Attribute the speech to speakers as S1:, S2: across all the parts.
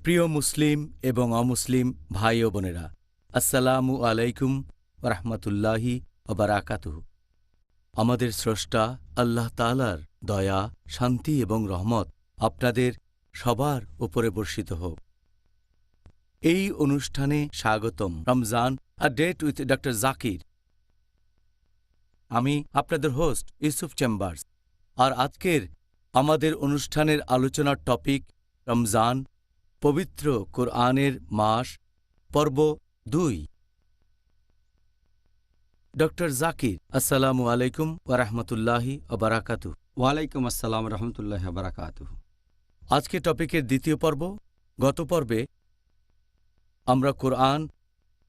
S1: প্রিয় মুসলিম এবং অমুসলিম ভাই ও বোনেরা, আসসালামু আলাইকুম রাহমাতুল্লাহি ওয়া বারাকাতুহু। আমাদের স্রষ্টা আল্লাহ তাআলার দয়া, শান্তি এবং রহমত আপনাদের সবার উপরে বর্ষিত হোক। এই অনুষ্ঠানে স্বাগতম। Ramzan a date with doctor Zakir. আমি আপনাদের হোস্ট ইউসুফ চেম্বার্স। আর আজকের আমাদের অনুষ্ঠানের আলোচনার টপিক রমজান, পবিত্র কোরআনের মাস, পর্ব ২। ডক্টর জাকির, আসসালামু আলাইকুম ওয়া রাহমাতুল্লাহি ওয়া বারাকাতুহু।
S2: ওয়ালাইকুম আসসালাম রহমতুল্লাহ বারাকাতুহু।
S1: আজকে টপিকের দ্বিতীয় পর্ব। গত পর্বে আমরা কোরআন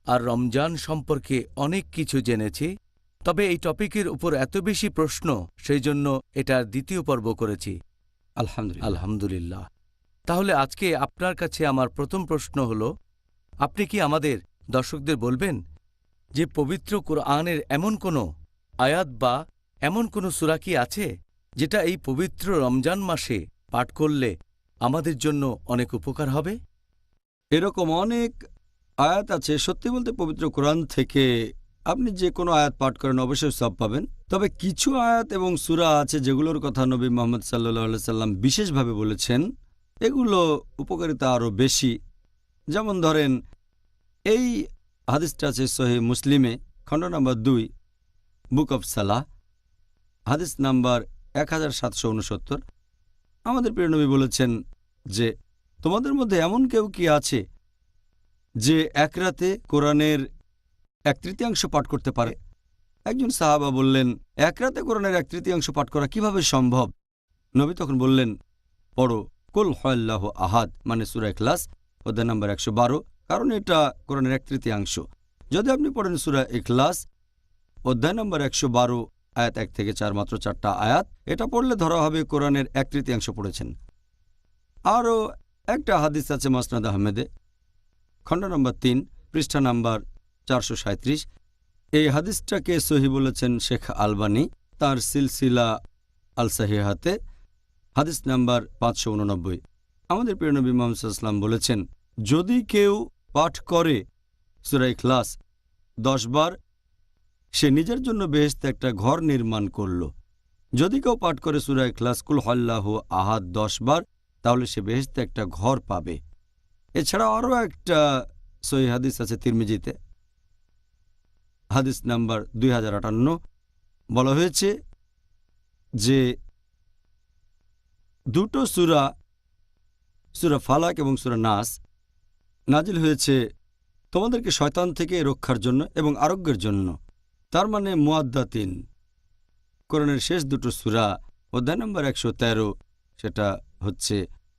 S1: আর রমজান সম্পর্কে অনেক কিছু জেনেছি, তবে এই টপিকের উপর এত বেশি প্রশ্ন, সেই জন্য এটার দ্বিতীয় পর্ব করেছি।
S2: আলহামদুলিল্লাহ।
S1: আলহামদুলিল্লাহ। তাহলে আজকে আপনার কাছে আমার প্রথম প্রশ্ন হল, আপনি কি আমাদের দর্শকদের বলবেন যে পবিত্র কোরআনের এমন কোনো আয়াত বা এমন কোনো সূরা কি আছে যেটা এই পবিত্র রমজান মাসে পাঠ করলে আমাদের জন্য অনেক উপকার হবে?
S2: এরকম অনেক আয়াত আছে। সত্যি বলতে পবিত্র কোরআন থেকে আপনি যে কোনো আয়াত পাঠ করেন অবশ্যই সব পাবেন। তবে কিছু আয়াত এবং সূরা আছে যেগুলোর কথা নবী মুহাম্মদ সাল্লাল্লাহু আলাইহি সাল্লাম বিশেষভাবে বলেছেন, এগুলো উপকারিতা আরও বেশি। যেমন ধরেন, এই হাদিসটা আছে সহিহ মুসলিমে, খণ্ড নাম্বার ২, বুক অফ সালাহ, হাদিস নাম্বার 1769। আমাদের প্রিয় নবী বলেছেন যে তোমাদের মধ্যে এমন কেউ কি আছে যে এক রাতে কোরআনের 1/3 পাঠ করতে পারে? একজন সাহাবা বললেন, এক রাতে কোরআনের 1/3 পাঠ করা কিভাবে সম্ভব? নবী তখন বললেন, পড়ো কুল হুয়াল্লাহু আহাদ, মানে সূরা ইখলাস, অধ্যায় নাম্বার 112, কারণ এটা কোরআনের 1/3। যদি আপনি পড়েন সূরা ইখলাস অধ্যায় নাম্বার 112 আয়াত 1 থেকে 4, মাত্র 4টা আয়াত, এটা পড়লে ধরা হবে কোরআনের 1/3 পড়েছেন। আরও একটা হাদিস আছে মাসনাদ আহমেদে, খণ্ড নম্বর 3, পৃষ্ঠা নাম্বার 437। এই হাদিসটাকে সহি বলেছেন শেখ আলবানী তার সিলসিলা আল সাহিহাতে, হাদিস নাম্বার 589। আমাদের প্রিয় নবী মুহাম্মদ সাল্লাল্লাহু আলাইহি ওয়াসাল্লাম বলেছেন, যদি কেউ পাঠ করে সূরা ইখলাস 10 বার, সে নিজের জন্য বেহেশতে একটা ঘর নির্মাণ করল। যদি কেউ পাঠ করে সূরা ইখলাস কুল হুয়াল্লাহু আহাদ 10 বার, তাহলে সে বেহেশতে একটা ঘর পাবে। এছাড়া আরও একটা সহিহ হাদিস আছে তিরমিজিতে, হাদিস নাম্বার 2058। বলা হয়েছে যে দুটো সূরা, সূরা ফালাক এবং সূরা নাস, নাজিল হয়েছে তোমাদেরকে শয়তান থেকে রক্ষার জন্য এবং আরোগ্যের জন্য। তার মানে মুয়াদ্দাতিন। কোরআনের শেষ দুটো সূরা, অধ্যায় নম্বর 113, সেটা হচ্ছে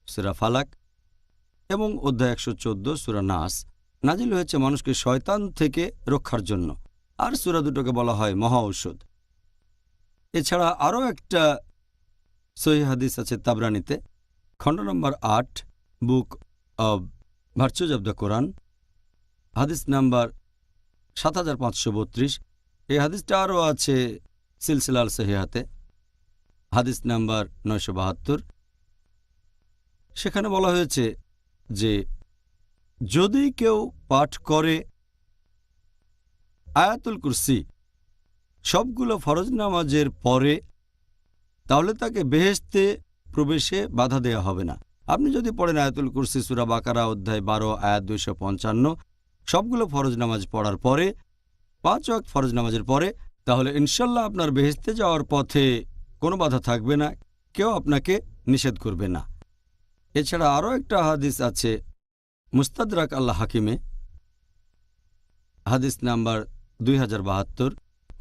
S2: সূরা ফালাক, এবং অধ্যায় 114 সূরা নাস, নাজিল হয়েছে মানুষকে শয়তান থেকে রক্ষার জন্য। আর সূরা দুটোকে বলা হয় মহা ঔষধ। এছাড়া আরও একটা সহিহ হাদিস আছে তাবরানীতে, খণ্ড number 8, book of virtues of the Quran, হাদিস নাম্বার 7532। এই হাদিসটা আরও আছে সিলসিলা আল সাহিহাতে, হাদিস নাম্বার 972। সেখানে বলা হয়েছে যে যদি কেউ পাঠ করে আয়াতুল কুরসি সবগুলো ফরজ নামাজের পরে, তাহলে তাকে বেহেশতে প্রবেশে বাধা দেয়া হবে না। আপনি যদি পড়েন আয়াতুল কুরসি সূরা বাকারা অধ্যায় 12 আয়াত 255 সবগুলো ফরজ নামাজ পড়ার পরে, 5 ওয়াক্ত ফরজ নামাজের পরে, তাহলে ইনশাল্লাহ আপনার বেহেশতে যাওয়ার পথে কোনো বাধা থাকবে না, কেউ আপনাকে নিষেধ করবে না। এছাড়া আরও একটা হাদিস আছে মুস্তাদরাক আল হাকিমে, হাদিস নাম্বার 2072।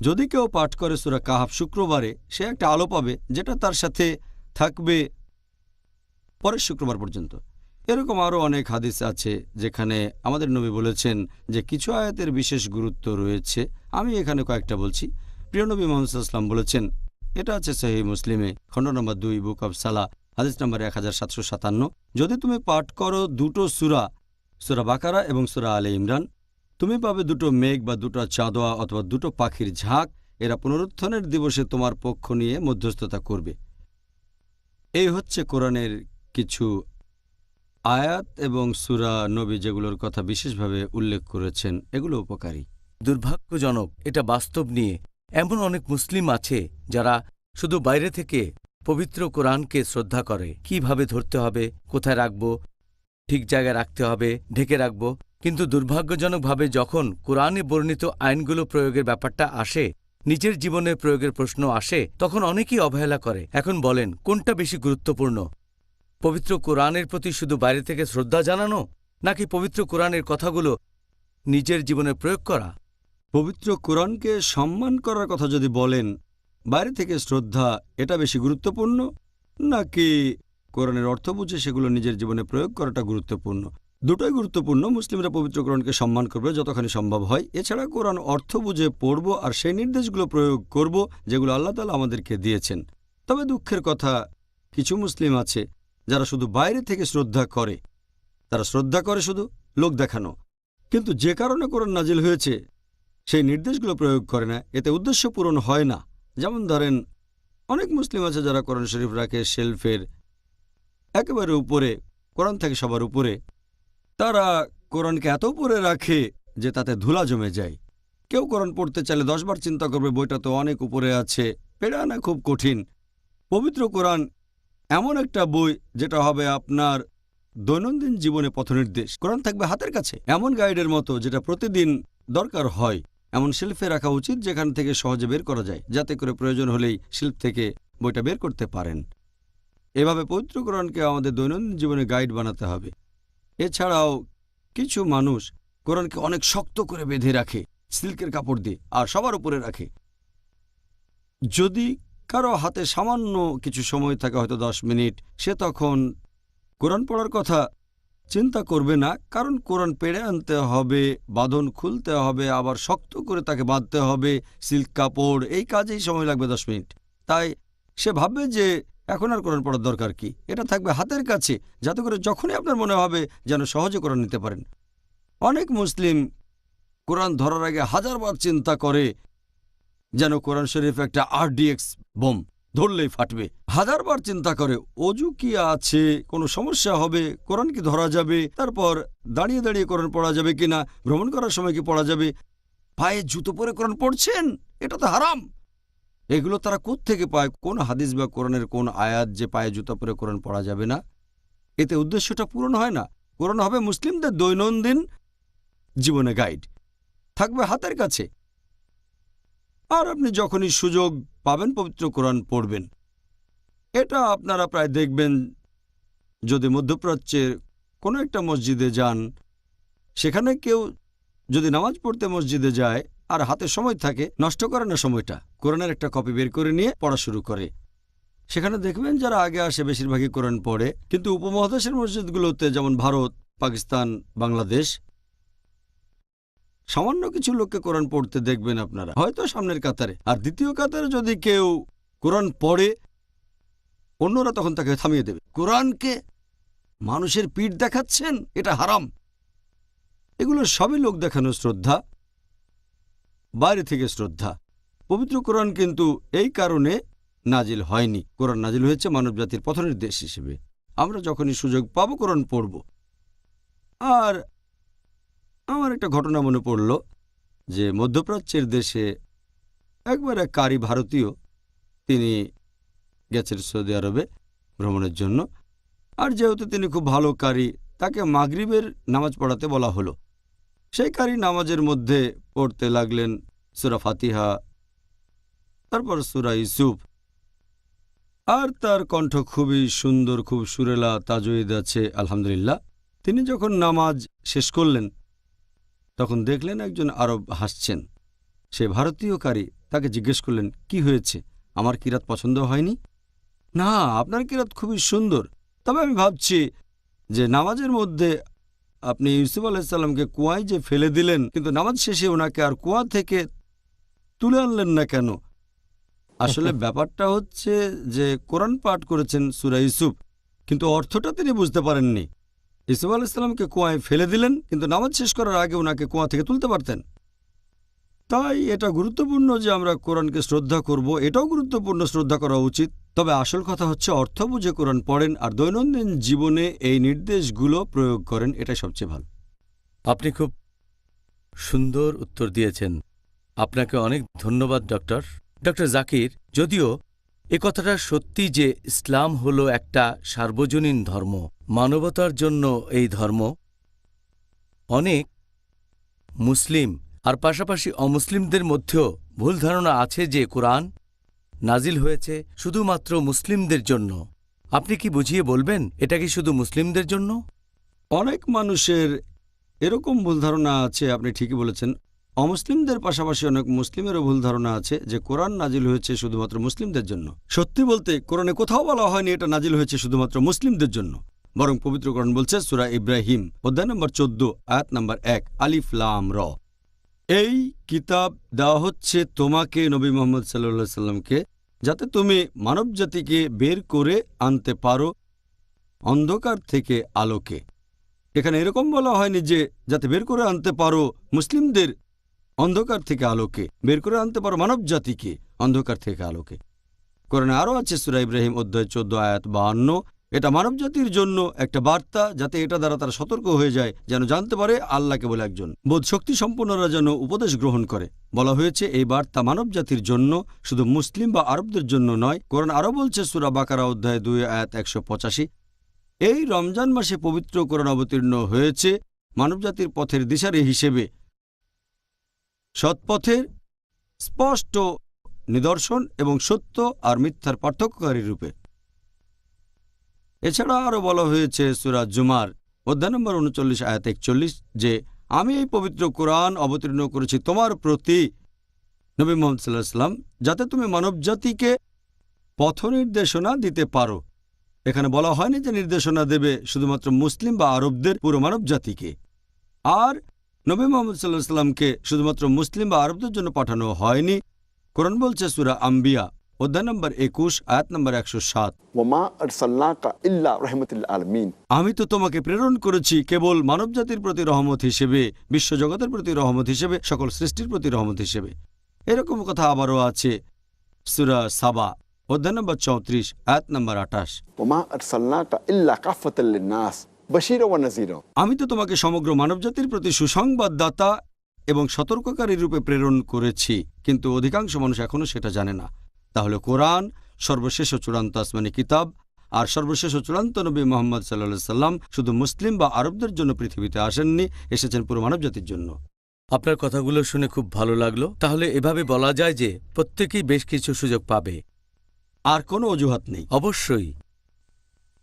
S2: যদি কেউ পাঠ করে সূরা কাহাফ শুক্রবারে, সে একটা আলো পাবে যেটা তার সাথে থাকবে পরের শুক্রবার পর্যন্ত। এরকম আরও অনেক হাদিস আছে যেখানে আমাদের নবী বলেছেন যে কিছু আয়াতের বিশেষ গুরুত্ব রয়েছে। আমি এখানে কয়েকটা বলছি। প্রিয় নবী মুহাম্মদ সাল্লাল্লাহু আলাইহি ওয়াসাল্লাম বলেছেন, এটা আছে সহিহ মুসলিমে, খণ্ড নম্বর 2, বুক অব সালাহ, হাদিস নম্বর 1757, যদি তুমি পাঠ করো দুটো সূরা, সূরা বাকারা এবং সূরা আলে ইমরান, তুমি পাবে দুটো মেঘ বা দুটো চাঁদোয়া অথবা দুটো পাখির ঝাঁক, এরা পুনরুত্থানের দিবসে তোমার পক্ষ নিয়ে মধ্যস্থতা করবে। এই হচ্ছে কোরআনের কিছু আয়াত এবং সূরা নবী যেগুলোর কথা বিশেষভাবে উল্লেখ করেছেন এগুলো উপকারী।
S1: দুর্ভাগ্যজনক এটা বাস্তব নিয়ে এমন অনেক মুসলিম আছে যারা শুধু বাইরে থেকে পবিত্র কোরআনকে শ্রদ্ধা করে, কিভাবে ধরতে হবে, কোথায় রাখব, ঠিক জায়গায় রাখতে হবে, ঢেকে রাখব, কিন্তু দুর্ভাগ্যজনকভাবে যখন কোরআনে বর্ণিত আইনগুলো প্রয়োগের ব্যাপারটা আসে, নিজের জীবনে প্রয়োগের প্রশ্ন আসে, তখন অনেকেই অবহেলা করে। এখন বলেন কোনটা বেশি গুরুত্বপূর্ণ, পবিত্র কোরআনের প্রতি শুধু বাইরে থেকে শ্রদ্ধা জানানো, নাকি পবিত্র কোরআনের কথাগুলো নিজের জীবনে প্রয়োগ করা?
S2: পবিত্র কোরআনকে সম্মান করার কথা যদি বলেন, বাইরে থেকে শ্রদ্ধা এটা বেশি গুরুত্বপূর্ণ, নাকি কোরআনের অর্থ বুঝে সেগুলো নিজের জীবনে প্রয়োগ করাটা গুরুত্বপূর্ণ? দুটোই গুরুত্বপূর্ণ। মুসলিমরা পবিত্র কোরআনকে সম্মান করবে যতখানি সম্ভব হয়। এছাড়া কোরআন অর্থ বুঝে পড়ব আর সেই নির্দেশগুলো প্রয়োগ করব যেগুলো আল্লাহ তাআলা আমাদেরকে দিয়েছেন। তবে দুঃখের কথা, কিছু মুসলিম আছে যারা শুধু বাইরে থেকে শ্রদ্ধা করে। তারা শ্রদ্ধা করে শুধু লোক দেখানো, কিন্তু যে কারণে কোরআন নাজিল হয়েছে সেই নির্দেশগুলো প্রয়োগ করে না, এতে উদ্দেশ্য পূরণ হয় না। যেমন ধরেন, অনেক মুসলিম আছে যারা কোরআন শরীফ রাখে শেলফের একেবারে উপরে, কোরআন থাকে সবার উপরে। তারা কোরআনকে এত উপরে রাখে যে তাতে ধুলা জমে যায়। কেউ কোরআন পড়তে চাইলে 10 বার চিন্তা করবে, বইটা তো অনেক উপরে আছে, পেড়ে আনা খুব কঠিন। পবিত্র কোরআন এমন একটা বই যেটা হবে আপনার দৈনন্দিন জীবনে পথনির্দেশ। কোরআন থাকবে হাতের কাছে, এমন গাইডের মতো যেটা প্রতিদিন দরকার হয়। এমন শেলফে রাখা উচিত যেখান থেকে সহজে বের করা যায়, যাতে করে প্রয়োজন হলেই শেলফ থেকে বইটা বের করতে পারেন। এভাবে পবিত্র কোরআনকে আমাদের দৈনন্দিন জীবনে গাইড বানাতে হবে। এছাড়াও কিছু মানুষ কোরআনকে অনেক শক্ত করে বেঁধে রাখে সিল্কের কাপড় দিয়ে, আর সবার উপরে রাখে। যদি কারো হাতে সামান্য কিছু সময় থাকে, হয়তো 10 মিনিট, সে তখন কোরআন পড়ার কথা চিন্তা করবে না, কারণ কোরআন পেড়ে আনতে হবে, বাঁধন খুলতে হবে, আবার শক্ত করে তাকে বাঁধতে হবে সিল্ক কাপড়, এই কাজেই সময় লাগবে 10 মিনিট। তাই সে ভাববে যে এখন আর কোরআন পড়ার দরকার কি, এটা থাকবে হাতের কাছে, যাতে করে যখনই আপনার মনে হবে যেন সহজে কোরআন নিতে পারেন। অনেক মুসলিম কোরআন ধরার আগে 1000 বার চিন্তা করে, যেন কোরআন শরীফ একটা RDX বোম, ধরলেই ফাটবে। 1000 বার চিন্তা করে অজু কি আছে, কোনো সমস্যা হবে, কোরআন কি ধরা যাবে, তারপর দাঁড়িয়ে দাঁড়িয়ে কোরআন পড়া যাবে কিনা, ভ্রমণ করার সময় কি পড়া যাবে, পায়ে জুতো পরে কোরআন পড়ছেন, এটা তো হারাম। এগুলো তারা কোত্থেকে পায়, কোন হাদিস বা কোরআনের কোন আয়াত যে পায়ে জুতো পরে কোরআন পড়া যাবে না? এতে উদ্দেশ্যটা পূরণ হয় না। কোরআন হবে মুসলিমদের দৈনন্দিন জীবনে গাইড, থাকবে হাতের কাছে। আর আপনি যখনই সুযোগ পাবেন পবিত্র কোরআন পড়বেন। এটা আপনারা প্রায় দেখবেন, যদি মধ্যপ্রাচ্যের কোনো একটা মসজিদে যান, সেখানে কেউ যদি নামাজ পড়তে মসজিদে যায় আর হাতে সময় থাকে, নষ্ট করে না সময়টা, কোরআনের একটা কপি বের করে নিয়ে পড়া শুরু করে। সেখানে দেখবেন যারা আগে আসে বেশিরভাগই কোরআন পড়ে, কিন্তু উপমহাদেশের মসজিদগুলোতে, যেমন ভারত, পাকিস্তান, বাংলাদেশ, সামান্য কিছু লোককে কোরআন পড়তে দেখবেন আপনারা, হয়তো সামনের কাতারে। আর দ্বিতীয় কাতারে যদি কেউ কোরআন পড়ে, অন্যরা তখন তাকে থামিয়ে দেবে। কোরআনকে মানুষের পিঠ দেখাচ্ছেন, এটা হারাম। এগুলো সবই লোক দেখানো শ্রদ্ধা, বাইরে থেকে শ্রদ্ধা। পবিত্র কোরআন কিন্তু এই কারণে নাজিল হয়নি। কোরআন নাজিল হয়েছে মানবজাতির পথনির্দেশ হিসেবে। আমরা যখনই সুযোগ পাবো কোরআন পড়ব। আর আমার একটা ঘটনা মনে পড়ল যে মধ্যপ্রাচ্যের দেশে একবার এক কারি ভারতীয়, তিনি গেছেন সৌদি আরবে ভ্রমণের জন্য। আর যেহেতু তিনি খুব ভালো কারি, তাকে মাগরিবের নামাজ পড়াতে বলা হলো। সেই কারি নামাজের মধ্যে পড়তে লাগলেন সূরা ফাতিহা, তারপর সূরা ইউসুফ। আর তার কণ্ঠ খুবই সুন্দর, খুব সুরেলা, তাজউদ আছে, আলহামদুলিল্লাহ। তিনি যখন নামাজ শেষ করলেন, তখন দেখলেন একজন আরব হাসছেন। সে ভারতীয় কারি, তাকে জিজ্ঞেস করলেন, কি হয়েছে, আমার কিরাত পছন্দ হয়নি? না, আপনার কিরাত খুবই সুন্দর, তবে আমি ভাবছি যে নামাজের মধ্যে আপনি ইউসুফ আলাইহিসসালামকে কুয়ায় যে ফেলে দিলেন, কিন্তু নামাজ শেষে ওনাকে আর কুয়া থেকে তুলে আনলেন না কেন? আসলে ব্যাপারটা হচ্ছে যে কোরআন পাঠ করেছেন সূরা ইউসুফ, কিন্তু অর্থটা তিনি বুঝতে পারেননি। ইউসুফ আলাইহিসসালামকে কুয়ায় ফেলে দিলেন, কিন্তু নামাজ শেষ করার আগে ওনাকে কুয়া থেকে তুলতে পারতেন। তাই এটা গুরুত্বপূর্ণ যে আমরা কোরআনকে শ্রদ্ধা করব, এটাও গুরুত্বপূর্ণ, শ্রদ্ধা করা উচিত। তবে আসল কথা হচ্ছে অর্থ বুঝে কোরআন পড়েন আর দৈনন্দিন জীবনে এই নির্দেশগুলো প্রয়োগ করেন, এটাই সবচেয়ে ভালো।
S1: আপনি খুব সুন্দর উত্তর দিয়েছেন। আপনাকে অনেক ধন্যবাদ ডক্টর জাকির। যদিও এ কথাটা সত্যি যে ইসলাম হলো একটা সার্বজনীন ধর্ম, মানবতার জন্য এই ধর্ম, অনেক মুসলিম আর পাশাপাশি অমুসলিমদের মধ্যেও ভুল ধারণা আছে যে কোরআন নাজিল হয়েছে শুধুমাত্র মুসলিমদের জন্য। আপনি কি বুঝিয়ে বলবেন এটা কি শুধু মুসলিমদের জন্য?
S2: অনেক মানুষের এরকম ভুল ধারণা আছে, আপনি ঠিকই বলেছেন। অমুসলিমদের পাশাপাশি অনেক মুসলিমেরও ভুল ধারণা আছে যে কোরআন নাজিল হয়েছে শুধুমাত্র মুসলিমদের জন্য। সত্যি বলতে কোরআনে কোথাও বলা হয়নি এটা নাজিল হয়েছে শুধুমাত্র মুসলিমদের জন্য, বরং পবিত্র কোরআন বলছে সূরা ইব্রাহিম অধ্যায় নম্বর 14 আয়াত নম্বর 1 আলিফ লাম র, এই কিতাব দেওয়া হচ্ছে তোমাকে নবী মুহাম্মদ সাল্লাল্লাহু আলাইহি সাল্লামকে, যাতে তুমি মানবজাতিকে বের করে আনতে পারো অন্ধকার থেকে আলোকে। এখানে এরকম বলা হয়নি যে যাতে বের করে আনতে পারো মুসলিমদের অন্ধকার থেকে আলোকে, বের করে আনতে পারো মানব জাতিকে অন্ধকার থেকে আলোকে। কোরআনে আরও আছে সূরা ইব্রাহিম অধ্যায় 14 আয়াত 52, এটা মানব জাতির জন্য একটা বার্তা, যাতে এটা দ্বারা তারা সতর্ক হয়ে যায়, যেন জানতে পারে আল্লাহকে বলে একজন, বোধ শক্তি সম্পন্নরা যেন উপদেশ গ্রহণ করে। বলা হয়েছে এই বার্তা মানব জাতির জন্য, শুধু মুসলিম বা আরবদের জন্য নয়। কোরআন আরও বলছে সূরা বাকারা অধ্যায় 2 আয়াত 185, এই রমজান মাসে পবিত্র কোরআন অবতীর্ণ হয়েছে মানবজাতির পথের দিশারি হিসেবে, সৎপথের স্পষ্ট নিদর্শন এবং সত্য আর মিথ্যার পার্থক্যকারী রূপে। এছাড়া আরও বলা হয়েছে সূরা জুমার অধ্যায় নম্বর 39 আয়াত 41 যে আমি এই পবিত্র কোরআন অবতীর্ণ করেছি তোমার প্রতি নবী মুহাম্মদ সাল্লাল্লাহু আলাইহি সাল্লাম, যাতে তুমি মানবজাতিকে পথ নির্দেশনা দিতে পারো। এখানে বলা হয়নি যে নির্দেশনা দেবে শুধুমাত্র মুসলিম বা আরবদের, পুরো মানব জাতিকে। আর নবী মুহাম্মদ সাল্লাল্লাহু আলাইহি সাল্লামকে শুধুমাত্র মুসলিম বা আরবদের জন্য পাঠানো হয়নি। কোরআন বলছে সূরা আম্বিয়া অধ্যায় নম্বর 21 আয়াত নম্বর 107,
S3: ওমা আরসালনাকা ইল্লা রাহমাতাল আলামিন,
S2: আমি তো তোমাকে প্রেরণ করেছি কেবল মানবজাতির প্রতি রহমত হিসেবে, বিশ্বজগতের প্রতি রহমত হিসেবে, সকল সৃষ্টির প্রতি রহমত হিসেবে। এরকম কথা আবারও আছে সূরা সাবা অধ্যায় নম্বর 34 আয়াত নম্বর 28,
S3: ওমা আরসালনাকা ইল্লা কাফাতাল লিন্নাস বাশীরা ওয়া নাযীরা,
S2: আমি তো তোমাকে সমগ্র মানবজাতির প্রতি সুসংবাদদাতা এবং সতর্ককারী রূপে প্রেরণ করেছি, কিন্তু অধিকাংশ মানুষ এখনও সেটা জানে না। তাহলে কোরআন সর্বশেষ ও চূড়ান্ত আসমানি কিতাব, আর সর্বশেষ ও চূড়ান্ত নবী মুহাম্মদ সাল্লাল্লাহু আলাইহি সাল্লাম শুধু মুসলিম বা আরবদের জন্য পৃথিবীতে আসেননি, এসেছেন পুরো মানবজাতির জন্য।
S1: আপনার কথাগুলো শুনে খুব ভালো লাগলো। তাহলে এভাবে বলা যায় যে প্রত্যেকেই বেশ কিছু সুযোগ পাবে,
S2: আর কোনো অজুহাত নেই।
S1: অবশ্যই।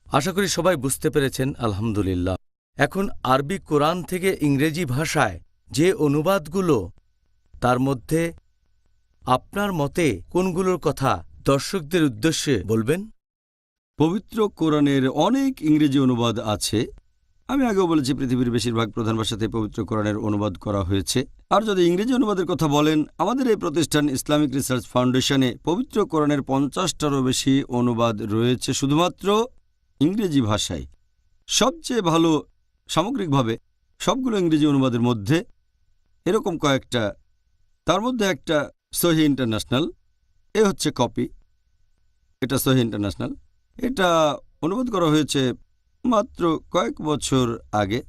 S1: আশা করি সবাই বুঝতে পেরেছেন, আলহামদুলিল্লাহ। এখন আরবি কোরআন থেকে ইংরেজি ভাষায় যে অনুবাদগুলো, তার মধ্যে আপনার মতে কোনগুলোর কথা দর্শকদের উদ্দেশ্যে বলবেন?
S2: পবিত্র কোরআনের অনেক ইংরেজি অনুবাদ আছে। আমি আগেও বলেছি পৃথিবীর বেশিরভাগ প্রধান ভাষাতে পবিত্র কোরআনের অনুবাদ করা হয়েছে। আর যদি ইংরেজি অনুবাদের কথা বলেন, আমাদের এই প্রতিষ্ঠান ইসলামিক রিসার্চ ফাউন্ডেশনে পবিত্র কোরআনের 50টারও বেশি অনুবাদ রয়েছে শুধুমাত্র ইংরেজি ভাষায়। সবচেয়ে ভালো সামগ্রিকভাবে সবগুলো ইংরেজি অনুবাদের মধ্যে এরকম কয়েকটা, তার মধ্যে একটা সহি ইন্টারন্যাশনাল, এ হচ্ছে কপি, এটা সহি ইন্টারন্যাশনাল। এটা অনুবাদ করা হয়েছে মাত্র কয়েক বছর আগে।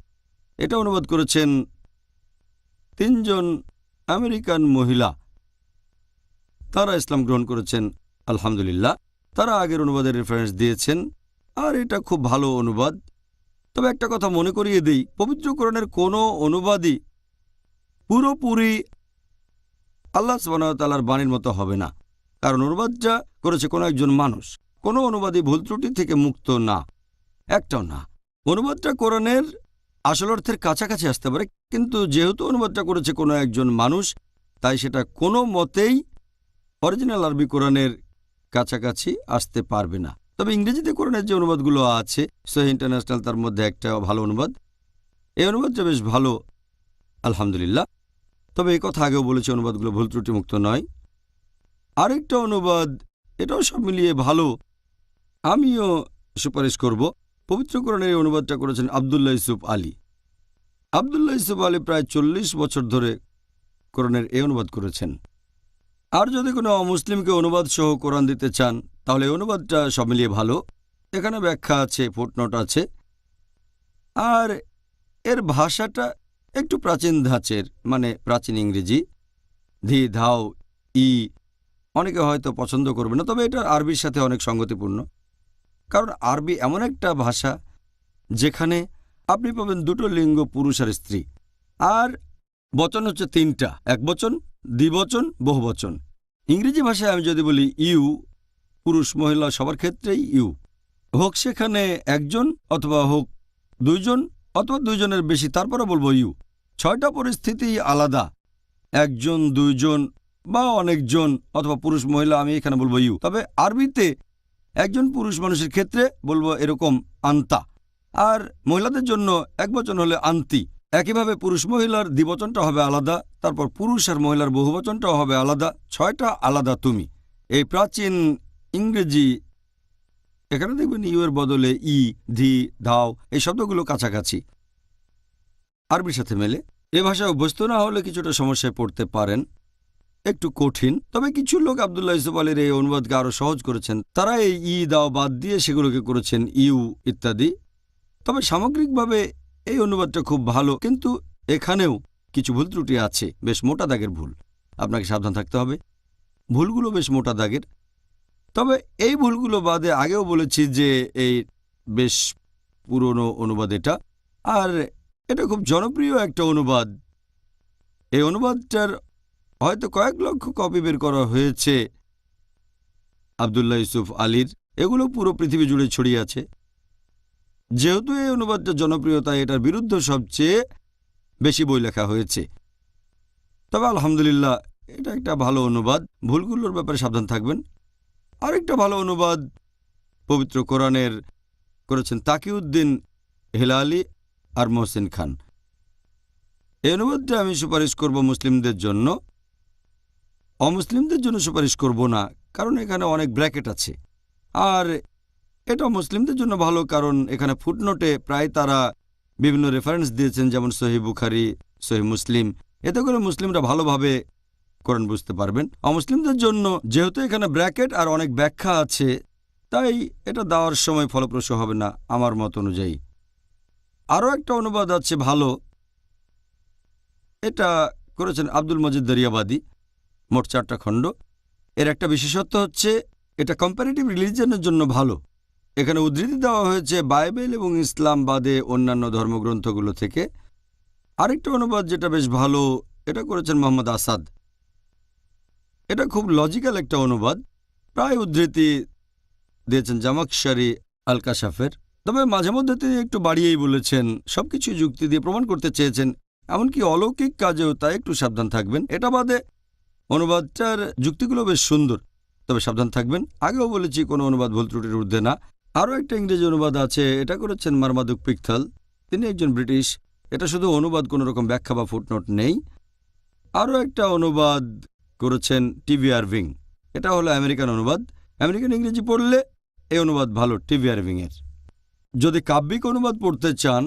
S2: এটা অনুবাদ করেছেন 3 জন আমেরিকান মহিলা, তারা ইসলাম গ্রহণ করেছেন আলহামদুলিল্লাহ। তারা আগের অনুবাদের রেফারেন্স দিয়েছেন, আর এটা খুব ভালো অনুবাদ। তবে একটা কথা মনে করিয়ে দিই, পবিত্র কোরআনের কোনো অনুবাদই পুরোপুরি আল্লাহ সুবহানাহু ওয়া তাআলার বাণীর মতো হবে না, কারণ অনুবাদটা করেছে কোনো একজন মানুষ। কোনো অনুবাদই ভুল ত্রুটি থেকে মুক্ত না, একটাও না। অনুবাদটা কোরআনের আসল অর্থের কাছাকাছি আসতে পারে, কিন্তু যেহেতু অনুবাদটা করেছে কোনো একজন মানুষ, তাই সেটা কোনো মতেই অরিজিনাল আরবি কোরআনের কাছাকাছি আসতে পারবে না। তবে ইংরেজিতে কোরআনের যে অনুবাদগুলো আছে, সহিহ ইন্টারন্যাশনাল তার মধ্যে একটা ভালো অনুবাদ। এই অনুবাদটা বেশ ভালো আলহামদুলিল্লাহ। তবে এই কথা আগেও বলেছে, অনুবাদগুলো ভুল ত্রুটিমুক্ত নয়। আরেকটা অনুবাদ, এটাও সব মিলিয়ে ভালো, আমিও সুপারিশ করব। পবিত্র কোরআনের এই অনুবাদটা করেছেন আবদুল্লাহ ইউসুফ আলী। আবদুল্লাহ ইউসুফ আলী প্রায় 40 বছর ধরে কোরআনের এই অনুবাদ করেছেন। আর যদি কোনো অমুসলিমকে অনুবাদ সহ কোরআন দিতে চান তাহলে এই অনুবাদটা সব মিলিয়ে ভালো। এখানে ব্যাখ্যা আছে, ফুটনোট আছে, আর এর ভাষাটা একটু প্রাচীন ধাঁচের, মানে প্রাচীন ইংরেজি, ধি ধাও ই অনেকে হয়তো পছন্দ করবে না, তবে এটা আরবির সাথে অনেক সঙ্গতিপূর্ণ। কারণ আরবি এমন একটা ভাষা যেখানে আপনি পাবেন দুটো লিঙ্গ, পুরুষ আর স্ত্রী, আর বচন হচ্ছে তিনটা, একবচন, দ্বিবচন, বহুবচন। ইংরেজি ভাষায় আমি যদি বলি ইউ, পুরুষ মহিলা সবার ক্ষেত্রেই ইউ, হোক সেখানে একজন অথবা হোক দুইজন অথবা দুইজনের বেশি, তারপরে বলবো ইউ। 6টা পরিস্থিতি আলাদা, একজন, দুইজন বা অনেকজন অথবা পুরুষ মহিলা, আমি এখানে বলবো ইউ। তবে আরবিতে একজন পুরুষ মানুষের ক্ষেত্রে বলবো এরকম আন্তা, আর মহিলাদের জন্য একবচন হলে আন্তি। একইভাবে পুরুষ মহিলার দ্বিবচনটা হবে আলাদা, তারপর পুরুষ আর মহিলার বহুবচনটাও হবে আলাদা। 6টা আলাদা তুমি। এই প্রাচীন ইংরেজি, এখানে দেখবেন ইউ এর বদলে ই, ধি, ধাও, এই শব্দগুলো কাছাকাছি আরবির সাথে মেলে। এ ভাষায় অভ্যস্ত না হলে কিছুটা সমস্যায় পড়তে পারেন, একটু কঠিন। তবে কিছু লোক আব্দুল্লাহ ইউসুফ আলীর এই অনুবাদকে আরও সহজ করেছেন। তারা এই ই দাও বাদ দিয়ে সেগুলোকে করেছেন ইউ ইত্যাদি। তবে সামগ্রিকভাবে এই অনুবাদটা খুব ভালো, কিন্তু এখানেও কিছু ভুল ত্রুটি আছে, বেশ মোটা দাগের ভুল। আপনাকে সাবধান থাকতে হবে, ভুলগুলো বেশ মোটা দাগের। তবে এই ভুলগুলো বাদে আগেও বলেছি যে এই বেশ পুরনো অনুবাদ এটা, আর এটা খুব জনপ্রিয় একটা অনুবাদ। এই অনুবাদটার হয়তো কয়েক লক্ষ কপি বের করা হয়েছে আব্দুল্লাহ ইউসুফ আলীর। এগুলো পুরো পৃথিবী জুড়ে ছড়িয়ে আছে। যেহেতু এই অনুবাদটা জনপ্রিয়, তাই এটার বিরুদ্ধে সবচেয়ে বেশি বই লেখা হয়েছে। তবে আলহামদুলিল্লাহ এটা একটা ভালো অনুবাদ। ভুলগুলোর ব্যাপারে সাবধান থাকবেন। আরেকটা ভালো অনুবাদ পবিত্র কোরআনের করেছেন তাকিউদ্দিন হেলালি আর মহসিন খান। এই অনুবাদটা আমি সুপারিশ করব মুসলিমদের জন্য, অমুসলিমদের জন্য সুপারিশ করব না, কারণ এখানে অনেক ব্র্যাকেট আছে। আর এটা মুসলিমদের জন্য ভালো, কারণ এখানে ফুটনোটে প্রায় তারা বিভিন্ন রেফারেন্স দিয়েছেন, যেমন সহিহ বুখারী, সহিহ মুসলিম। এতে করে মুসলিমরা ভালোভাবে কোরআন বুঝতে পারবেন। অমুসলিমদের জন্য যেহেতু এখানে ব্র্যাকেট আর অনেক ব্যাখ্যা আছে, তাই এটা দেওয়ার সময় ফলপ্রসূ হবে না আমার মত অনুযায়ী। আরও একটা অনুবাদ আছে ভালো, এটা করেছেন আব্দুল মজিদ দরিয়াবাদী, মোট 4টা খণ্ড। এর একটা বিশেষত্ব হচ্ছে এটা কম্পারেটিভ রিলিজিয়নের জন্য ভালো। এখানে উদ্ধৃতি দেওয়া হয়েছে বাইবেল এবং ইসলাম বাদে অন্যান্য ধর্মগ্রন্থগুলো থেকে। আরেকটা অনুবাদ যেটা বেশ ভালো, এটা করেছেন মোহাম্মদ আসাদ। এটা খুব লজিক্যাল একটা অনুবাদ, প্রায় উদ্ধৃতি দিয়েছেন জামাকশারি আল কাশাফের। তবে মাঝে মধ্যে তিনি একটু বাড়িয়েই বলেছেন, সবকিছু যুক্তি দিয়ে প্রমাণ করতে চেয়েছেন, এমনকি অলৌকিক কাজেও, তাই একটু সাবধান থাকবেন। এটা বাদে অনুবাদটার যুক্তিগুলো বেশ সুন্দর, তবে সাবধান থাকবেন। আগেও বলেছি কোনো অনুবাদ ভুল ত্রুটির ঊর্ধ্বে না। আরও একটা ইংরেজি অনুবাদ আছে, এটা করেছেন মারমাদুক পিকথল। তিনি একজন ব্রিটিশ। এটা শুধু অনুবাদ, কোনো রকম ব্যাখ্যা বা ফুটনোট নেই। আরও একটা অনুবাদ করেছেন টিভি আরভিং। এটা হলো আমেরিকান অনুবাদ। আমেরিকান ইংরেজি পড়লে এই অনুবাদ ভালো টিভি আরভিংয়ের। যদি কাব্যিক অনুবাদ পড়তে চান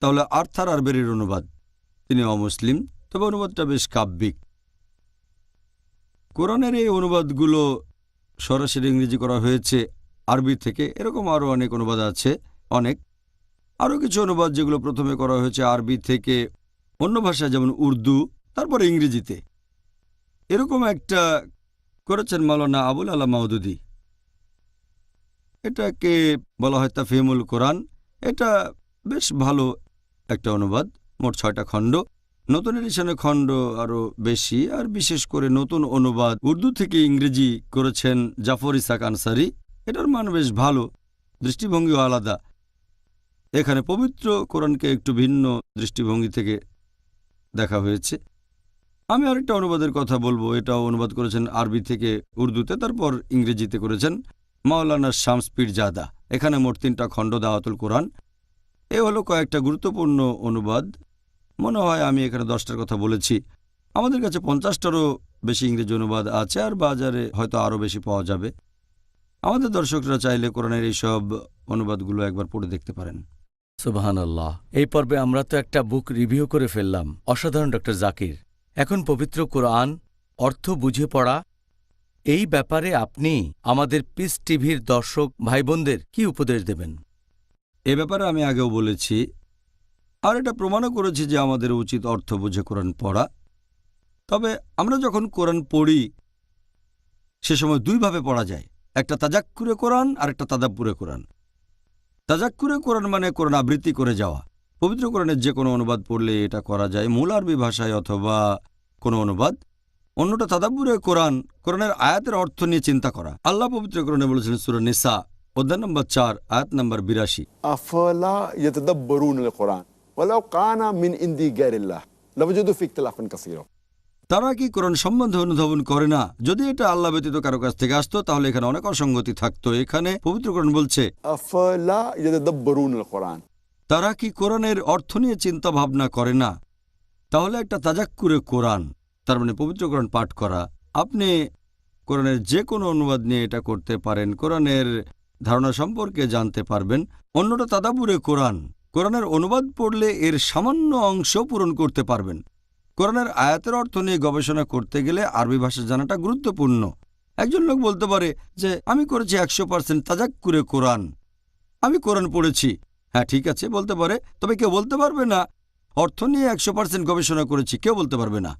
S2: তাহলে আর্থার আরবেরির অনুবাদ। তিনি অমুসলিম, তবে অনুবাদটা বেশ কাব্যিক। কোরআনের এই অনুবাদগুলো সরাসরি ইংরেজি করা হয়েছে আরবি থেকে। এরকম আরও অনেক অনুবাদ আছে, অনেক। আরও কিছু অনুবাদ যেগুলো প্রথমে করা হয়েছে আরবি থেকে অন্য ভাষায়, যেমন উর্দু, তারপরে ইংরেজিতে। এরকম একটা করেছেন মাওলানা আবুল আলা মাওদুদি। এটাকে বলা হয় তাফহিমুল কোরআন। এটা বেশ ভালো একটা অনুবাদ, মোট 6টা খণ্ড। নতুন এডিশনের খণ্ড আরও বেশি, আর বিশেষ করে নতুন অনুবাদ উর্দু থেকে ইংরেজি করেছেন জাফর ইসাক আনসারি। এটার মান বেশ ভালো, দৃষ্টিভঙ্গিও আলাদা। এখানে পবিত্র কোরআনকে একটু ভিন্ন দৃষ্টিভঙ্গি থেকে দেখা হয়েছে। আমি আরেকটা অনুবাদের কথা বলবো। এটাও অনুবাদ করেছেন আরবি থেকে উর্দুতে, তারপর ইংরেজিতে করেছেন মাওলানা শামস পীরজাদা। এখানে মোট 3টা খণ্ড দাওয়াতুল কোরআন। এ হলো কয়েকটা গুরুত্বপূর্ণ অনুবাদ। মনে হয় আমি এখানে 10টার কথা বলেছি। আমাদের কাছে 50টারও বেশি ইংরেজি অনুবাদ আছে, আর বাজারে হয়তো আরও বেশি পাওয়া যাবে। আমাদের দর্শকরা চাইলে কোরআনের এইসব অনুবাদগুলো একবার পড়ে দেখতে পারেন।
S1: সুবহানাল্লাহ। এই পর্বে আমরা তো একটা বুক রিভিউ করে ফেললাম। অসাধারণ ডক্টর জাকির। এখন পবিত্র কোরআন অর্থ বুঝে পড়া এই ব্যাপারে আপনি আমাদের পিস টিভির দর্শক ভাইবোনদের কি উপদেশ দেবেন?
S2: এ ব্যাপারে আমি আগেও বলেছি, আর এটা প্রমাণও করেছি যে আমাদের উচিত অর্থ বুঝে কোরআন পড়া। তবে আমরা যখন কোরআন পড়ি সে সময় দুইভাবে পড়া যায়, একটা তাজাক্কুরে কোরআন আর একটা তাদাব্বুরে কোরআন। তাজাক্কুরে কোরআন মানে কোরআন আবৃত্তি করে যাওয়া। পবিত্র কোরআনের যে কোনো অনুবাদ পড়লে এটা করা যায়, মূল আরবি ভাষায় অথবা কোনো অনুবাদ। অন্যটা তাদাব্বুরে কোরআন, কোরআনের আয়াতের অর্থ নিয়ে চিন্তা করা। আল্লাহ পবিত্র কোরআনে বলেছেন সূরা নিসা অধ্যায় নম্বর 4 আয়াত নম্বর 82,
S3: أفلا يتدبرون القرآن ولو كان من عند غير الله لوجدوا فيه اختلافا كثيرا।
S2: তারা কি কোরআন সম্বন্ধে অনুধাবন করে না? যদি এটা আল্লাহ ব্যতীত কারো কাছ থেকে আসতো তাহলে এখানে অনেক অসঙ্গতি থাকতো। এখানে পবিত্র কোরআন বলছে
S3: أفلا يتدبرون القرآن।
S2: তারা কি কোরআনের অর্থ নিয়ে চিন্তা ভাবনা করে না? তাহলে একটা তাজাক্কুরে কোরআন, তার মানে পবিত্র কোরআন পাঠ করা। আপনি কোরআনের যে কোনো অনুবাদ নিয়ে এটা করতে পারেন, কোরআনের ধারণা সম্পর্কে জানতে পারবেন। অন্যটা তাদাব্বুরে কোরআন, কোরআনের অনুবাদ পড়লে এর সামান্য অংশ পূরণ করতে পারবেন। কোরআনের আয়াতের অর্থ নিয়ে গবেষণা করতে গেলে আরবি ভাষা জানাটা গুরুত্বপূর্ণ। একজন লোক বলতে পারে যে আমি করেছি 100% তাজাক্কুরে কোরআন, আমি কোরআন পড়েছি। হ্যাঁ, ঠিক আছে, বলতে পারে। তবে কেউ বলতে পারবে না অর্থ নিয়ে 100% গবেষণা করেছি, কেউ বলতে পারবে না।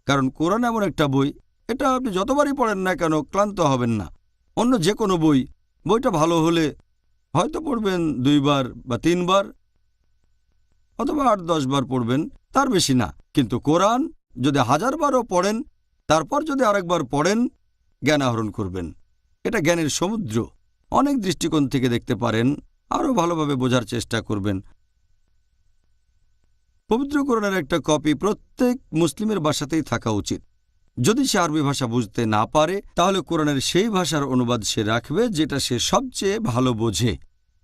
S2: কারণ কোরআন এমন একটা বই, এটা আপনি যতবারই পড়েন না কেন ক্লান্ত হবেন না। অন্য যে কোনো বইটা ভালো হলে হয়তো পড়বেন 2 বার বা 3 বার অথবা 8-10 বার পড়বেন, তার বেশি না। কিন্তু কোরআন যদি 1000 বারও পড়েন, তারপর যদি আরেকবার পড়েন, জ্ঞান আহরণ করবেন। এটা জ্ঞানের সমুদ্র। অনেক দৃষ্টিকোণ থেকে দেখতে পারেন, আরও ভালোভাবে বোঝার চেষ্টা করবেন। পবিত্র কোরআনের একটা কপি প্রত্যেক মুসলিমের বাসাতেই থাকা উচিত। যদি সে আরবি ভাষা বুঝতে না পারে তাহলে কোরআনের সেই ভাষার অনুবাদ সে রাখবে যেটা সে সবচেয়ে ভালো বোঝে।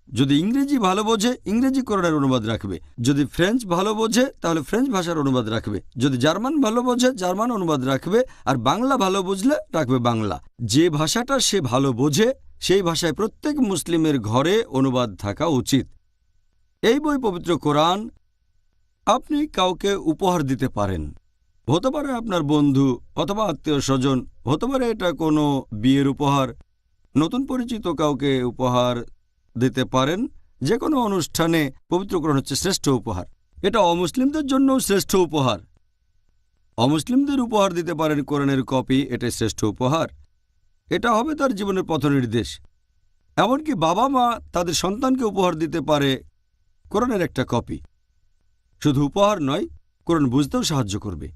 S2: যদি ইংরেজি ভালো বোঝে, ইংরেজি কোরআনের অনুবাদ রাখবে। যদি ফ্রেঞ্চ ভালো বোঝে তাহলে ফ্রেঞ্চ ভাষার অনুবাদ রাখবে। যদি জার্মান ভালো বোঝে, জার্মান অনুবাদ রাখবে। আর বাংলা ভালো বুঝলে রাখবে বাংলা। যে ভাষাটা সে ভালো বোঝে সেই ভাষায় প্রত্যেক মুসলিমের ঘরে অনুবাদ থাকা উচিত। এই বই পবিত্র কোরআন আপনি কাউকে উপহার দিতে পারেন। হতে পারে আপনার বন্ধু অথবা আত্মীয় স্বজন, হতে পারে এটা কোনো বিয়ের উপহার, নতুন পরিচিত কাউকে উপহার দিতে পারেন। যে কোনো অনুষ্ঠানে পবিত্র কোরআন হচ্ছে শ্রেষ্ঠ উপহার। এটা অমুসলিমদের জন্যও শ্রেষ্ঠ উপহার। অমুসলিমদের উপহার দিতে পারেন কোরআনের কপি, এটাই শ্রেষ্ঠ উপহার। এটা হবে তার জীবনের পথনির্দেশ। এমনকি বাবা মা তাদের সন্তানকে উপহার দিতে পারে কোরআনের একটা কপি। শুধু উপহার নয়, কোরআন বুঝতেও সাহায্য করবে।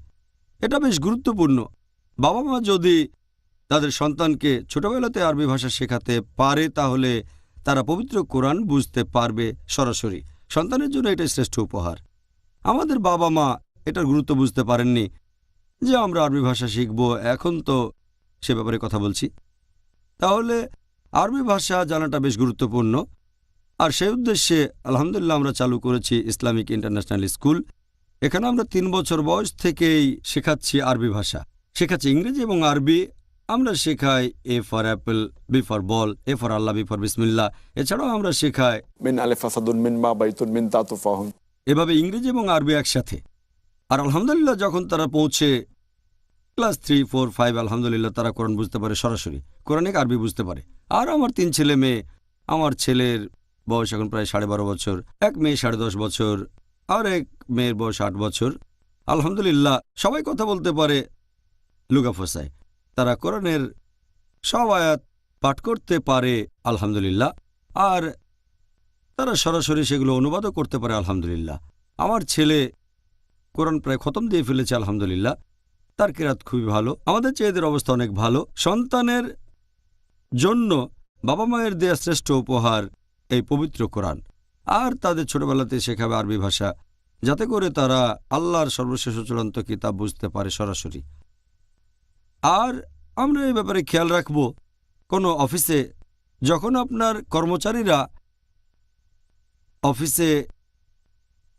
S2: এটা বেশ গুরুত্বপূর্ণ। বাবা মা যদি তাদের সন্তানকে ছোটবেলাতে আরবি ভাষা শেখাতে পারে তাহলে তারা পবিত্র কোরআন বুঝতে পারবে সরাসরি। সন্তানের জন্য এটাই শ্রেষ্ঠ উপহার। আমাদের বাবা মা এটার গুরুত্ব বুঝতে পারেননি যে আমরা আরবি ভাষা শিখব, এখন তো সে ব্যাপারে কথা বলছি। তাহলে আরবি ভাষা জানাটা বেশ গুরুত্বপূর্ণ। আর সেই উদ্দেশ্যে আলহামদুলিল্লাহ আমরা চালু করেছি ইসলামিক ইন্টারন্যাশনাল স্কুল। এখানে আমরা 3 বছর বয়স থেকেই শেখাচ্ছি আরবি ভাষা, শেখাচ্ছি ইংরেজি এবং আরবি। আমরা শেখাই A for apple, B for ball, A for Allah, B for বিসমিল্লাহ। এছাড়াও আমরা শেখাই
S3: মিন আলিফ আসাদুন মিন মা বাইতুন মিন তাতুফাহুন।
S2: এভাবে ইংরেজি এবং আরবি একসাথে। আর আলহামদুলিল্লাহ যখন তারা পৌঁছে ক্লাস 3, 4, 5 আলহামদুলিল্লাহ তারা কোরআন বুঝতে পারে সরাসরি, কোরআনিক আরবি বুঝতে পারে। আর আমার 3 ছেলে মেয়ে, আমার ছেলের বয়স এখন প্রায় 12.5 বছর, এক মেয়ে 10.5 বছর, আর এক মেয়ের বয়স 8 বছর। আলহামদুলিল্লাহ সবাই কথা বলতে পারে লুগা ফসায়। তারা কোরআনের সব আয়াত পাঠ করতে পারে আলহামদুলিল্লাহ, আর তারা সরাসরি সেগুলো অনুবাদও করতে পারে আলহামদুলিল্লাহ। আমার ছেলে কোরআন প্রায় খতম দিয়ে ফেলেছে আলহামদুলিল্লাহ, তার কিরাত খুবই ভালো। আমাদের চেয়েদের অবস্থা অনেক ভালো। সন্তানের জন্য বাবা মায়ের দেয়া শ্রেষ্ঠ উপহার এই পবিত্র কোরআন। আর তাদের ছোটবেলাতে শেখাবে আরবি ভাষা, যাতে করে তারা আল্লাহর সর্বশেষ চূড়ান্ত কিতাব বুঝতে পারে সরাসরি। আর আমরা এই ব্যাপারে খেয়াল রাখব, কোনো অফিসে যখন আপনার কর্মচারীরা অফিসে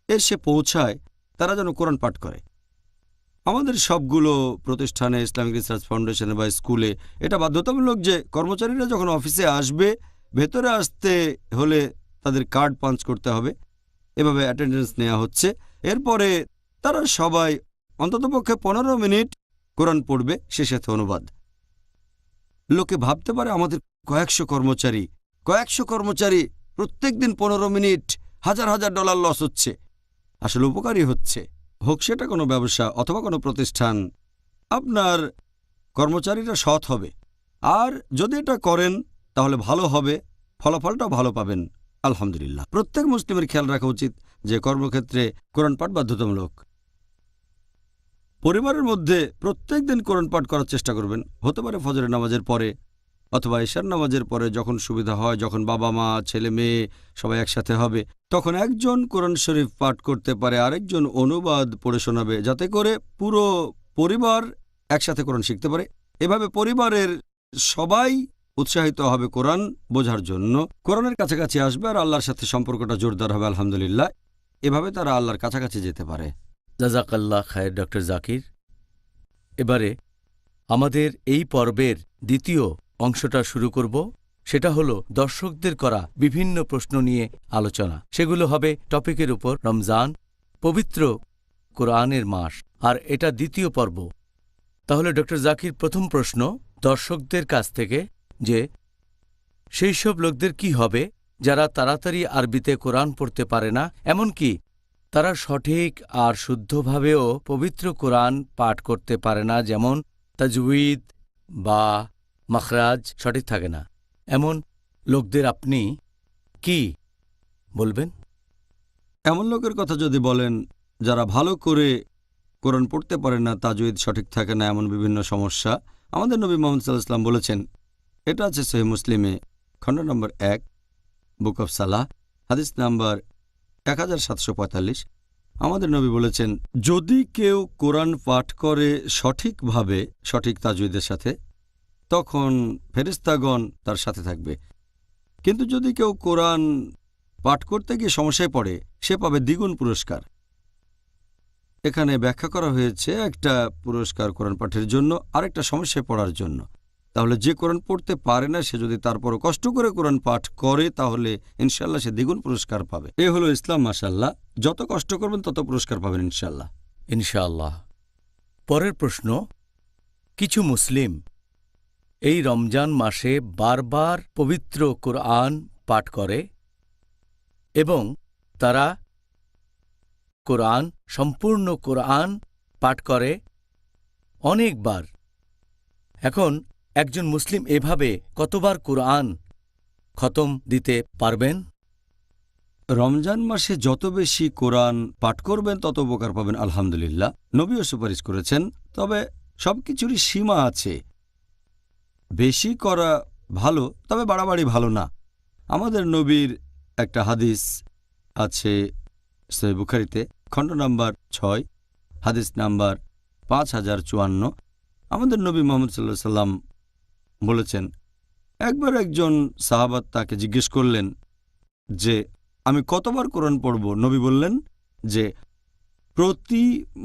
S2: এসে পৌঁছায় তারা যেন কোরআন পাঠ করে। আমাদের সবগুলো প্রতিষ্ঠানে, ইসলামিক রিসার্চ ফাউন্ডেশনে বা স্কুলে এটা বাধ্যতামূলক যে কর্মচারীরা যখন অফিসে আসবে, ভেতরে আসতে হলে তাদের কার্ড পাঞ্চ করতে হবে। এভাবে অ্যাটেন্ডেন্স নেওয়া হচ্ছে। এরপরে তারা সবাই অন্ততপক্ষে 15 মিনিট কোরআন পড়বে, সে সাথে অনুবাদ। লোকে ভাবতে পারে আমাদের কয়েকশো কর্মচারী প্রত্যেক দিন 15 মিনিট, হাজার হাজার ডলার লস হচ্ছে। আসলে উপকারী হচ্ছে, হোক সেটা কোনো ব্যবসা অথবা কোনো প্রতিষ্ঠান। আপনার কর্মচারীরা সৎ হবে, আর যদি এটা করেন তাহলে ভালো হবে, ফলাফলটাও ভালো পাবেন। আলহামদুলিল্লাহ। প্রত্যেক মুসলিমের খেয়াল রাখা উচিত যে কর্মক্ষেত্রে কোরআন পাঠ বাধ্যতামূলক। পরিবারের মধ্যে প্রত্যেক দিন কোরআন পাঠ করার চেষ্টা করবেন। হতে পারে ফজরের নামাজের পরে অথবা ঈশার নামাজের পরে, যখন সুবিধা হয়, যখন বাবা মা ছেলে মেয়ে সবাই একসাথে হবে, তখন একজন কোরআন শরীফ পাঠ করতে পারে, আরেকজন অনুবাদ পড়ে শোনাবে, যাতে করে পুরো পরিবার একসাথে কোরআন শিখতে পারে। এভাবে পরিবারের সবাই উৎসাহিত হবে কোরআন বোঝার জন্য, কোরআনের কাছাকাছি আসবে আর আল্লাহর সাথে সম্পর্কটা জোরদার হবে। আলহামদুলিল্লাহ, এভাবে তারা আল্লাহর কাছাকাছি যেতে পারে।
S1: জাজাকাল্লাহ খায়ের ডক্টর জাকির। এবারে আমাদের এই পর্বের দ্বিতীয় অংশটা শুরু করব। সেটা হলো দর্শকদের করা বিভিন্ন প্রশ্ন নিয়ে আলোচনা। সেগুলো হবে টপিকের উপর রমজান, পবিত্র কোরআনের মাস, আর এটা দ্বিতীয় পর্ব। তাহলে ডক্টর জাকির, প্রথম প্রশ্ন দর্শকদের কাছ থেকে, যে সেই সব লোকদের কি হবে যারা তাড়াতাড়ি আরবিতে কোরআন পড়তে পারে না, এমনকি তারা সঠিক আর শুদ্ধভাবেও পবিত্র কোরআন পাঠ করতে পারে না, যেমন তাজউইদ বা মাখরাজ সঠিক থাকে না, এমন লোকদের আপনি কি বলবেন?
S2: এমন লোকের কথা যদি বলেন যারা ভালো করে কোরআন পড়তে পারে না, তাজউইদ সঠিক থাকে না, এমন বিভিন্ন সমস্যা, আমাদের নবী মুহাম্মদ সাল্লাল্লাহু আলাইহি ওয়াসাল্লাম বলেছেন। এটা আছে সহিহ মুসলিমে, খণ্ড নম্বর 1, বুক অফ সালাহ, হাদিস নাম্বার 1745। আমাদের নবী বলেছেন, যদি কেউ কোরআন পাঠ করে সঠিকভাবে, সঠিক তাজউইদের সাথে, তখন ফেরেশতাগণ তার সাথে থাকবে। কিন্তু যদি কেউ কোরআন পাঠ করতে গিয়ে সমস্যায় পড়ে, সে পাবে দ্বিগুণ পুরস্কার। এখানে ব্যাখ্যা করা হয়েছে, একটা পুরস্কার কোরআন পাঠের জন্য, আরেকটা সমস্যায় পড়ার জন্য। তাহলে যে কোরআন পড়তে পারে না, সে যদি তারপরও কষ্ট করে কোরআন পাঠ করে, তাহলে ইনশাল্লাহ সে দ্বিগুণ পুরস্কার পাবে। এ হলো ইসলাম। মাশাআল্লাহ, যত কষ্ট করবেন তত পুরস্কার পাবেন ইনশাল্লাহ।
S1: ইনশাআল্লাহ। পরের প্রশ্ন, কিছু মুসলিম এই রমজান মাসে বারবার পবিত্র কোরআন পাঠ করে এবং তারা কোরআন, সম্পূর্ণ কোরআন পাঠ করে অনেকবার। এখন একজন মুসলিম এভাবে কতবার কোরআন খতম দিতে পারবেন?
S2: রমজান মাসে যত বেশি কোরআন পাঠ করবেন তত উপকার পাবেন। আলহামদুলিল্লাহ, নবীও সুপারিশ করেছেন। তবে সবকিছুরই সীমা আছে। বেশি করা ভালো, তবে বাড়াবাড়ি ভালো না। আমাদের নবীর একটা হাদিস আছে সহিহ বুখারীতে, খণ্ড নাম্বার 6, হাদিস নাম্বার 5054। আমাদের নবী মুহাম্মদ সাল্লাল্লাহু আলাইহি ওয়াসাল্লাম বলেছেন, একবার একজন সাহাবা তাকে জিজ্ঞেস করলেন যে আমি কতবার কোরআন পড়ব? নবী বললেন যে প্রতি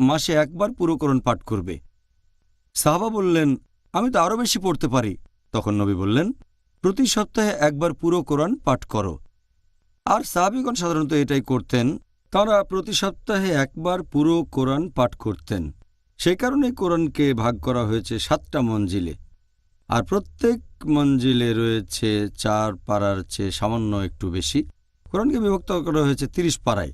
S2: মাসে একবার পুরো কোরআন পাঠ করবে। সাহাবা বললেন, আমি তো আরও বেশি পড়তে পারি। তখন নবী বললেন, প্রতি সপ্তাহে একবার পুরো কোরআন পাঠ করো। আর সাহাবীগণ সাধারণত এটাই করতেন, তারা প্রতি সপ্তাহে একবার পুরো কোরআন পাঠ করতেন। সেই কারণে কোরআনকে ভাগ করা হয়েছে 7টা মঞ্জিলে, আর প্রত্যেক মঞ্জিলে রয়েছে 4 পারার চেয়ে সামান্য একটু বেশি। কোরআনকে বিভক্ত করা হয়েছে 30 পারায়।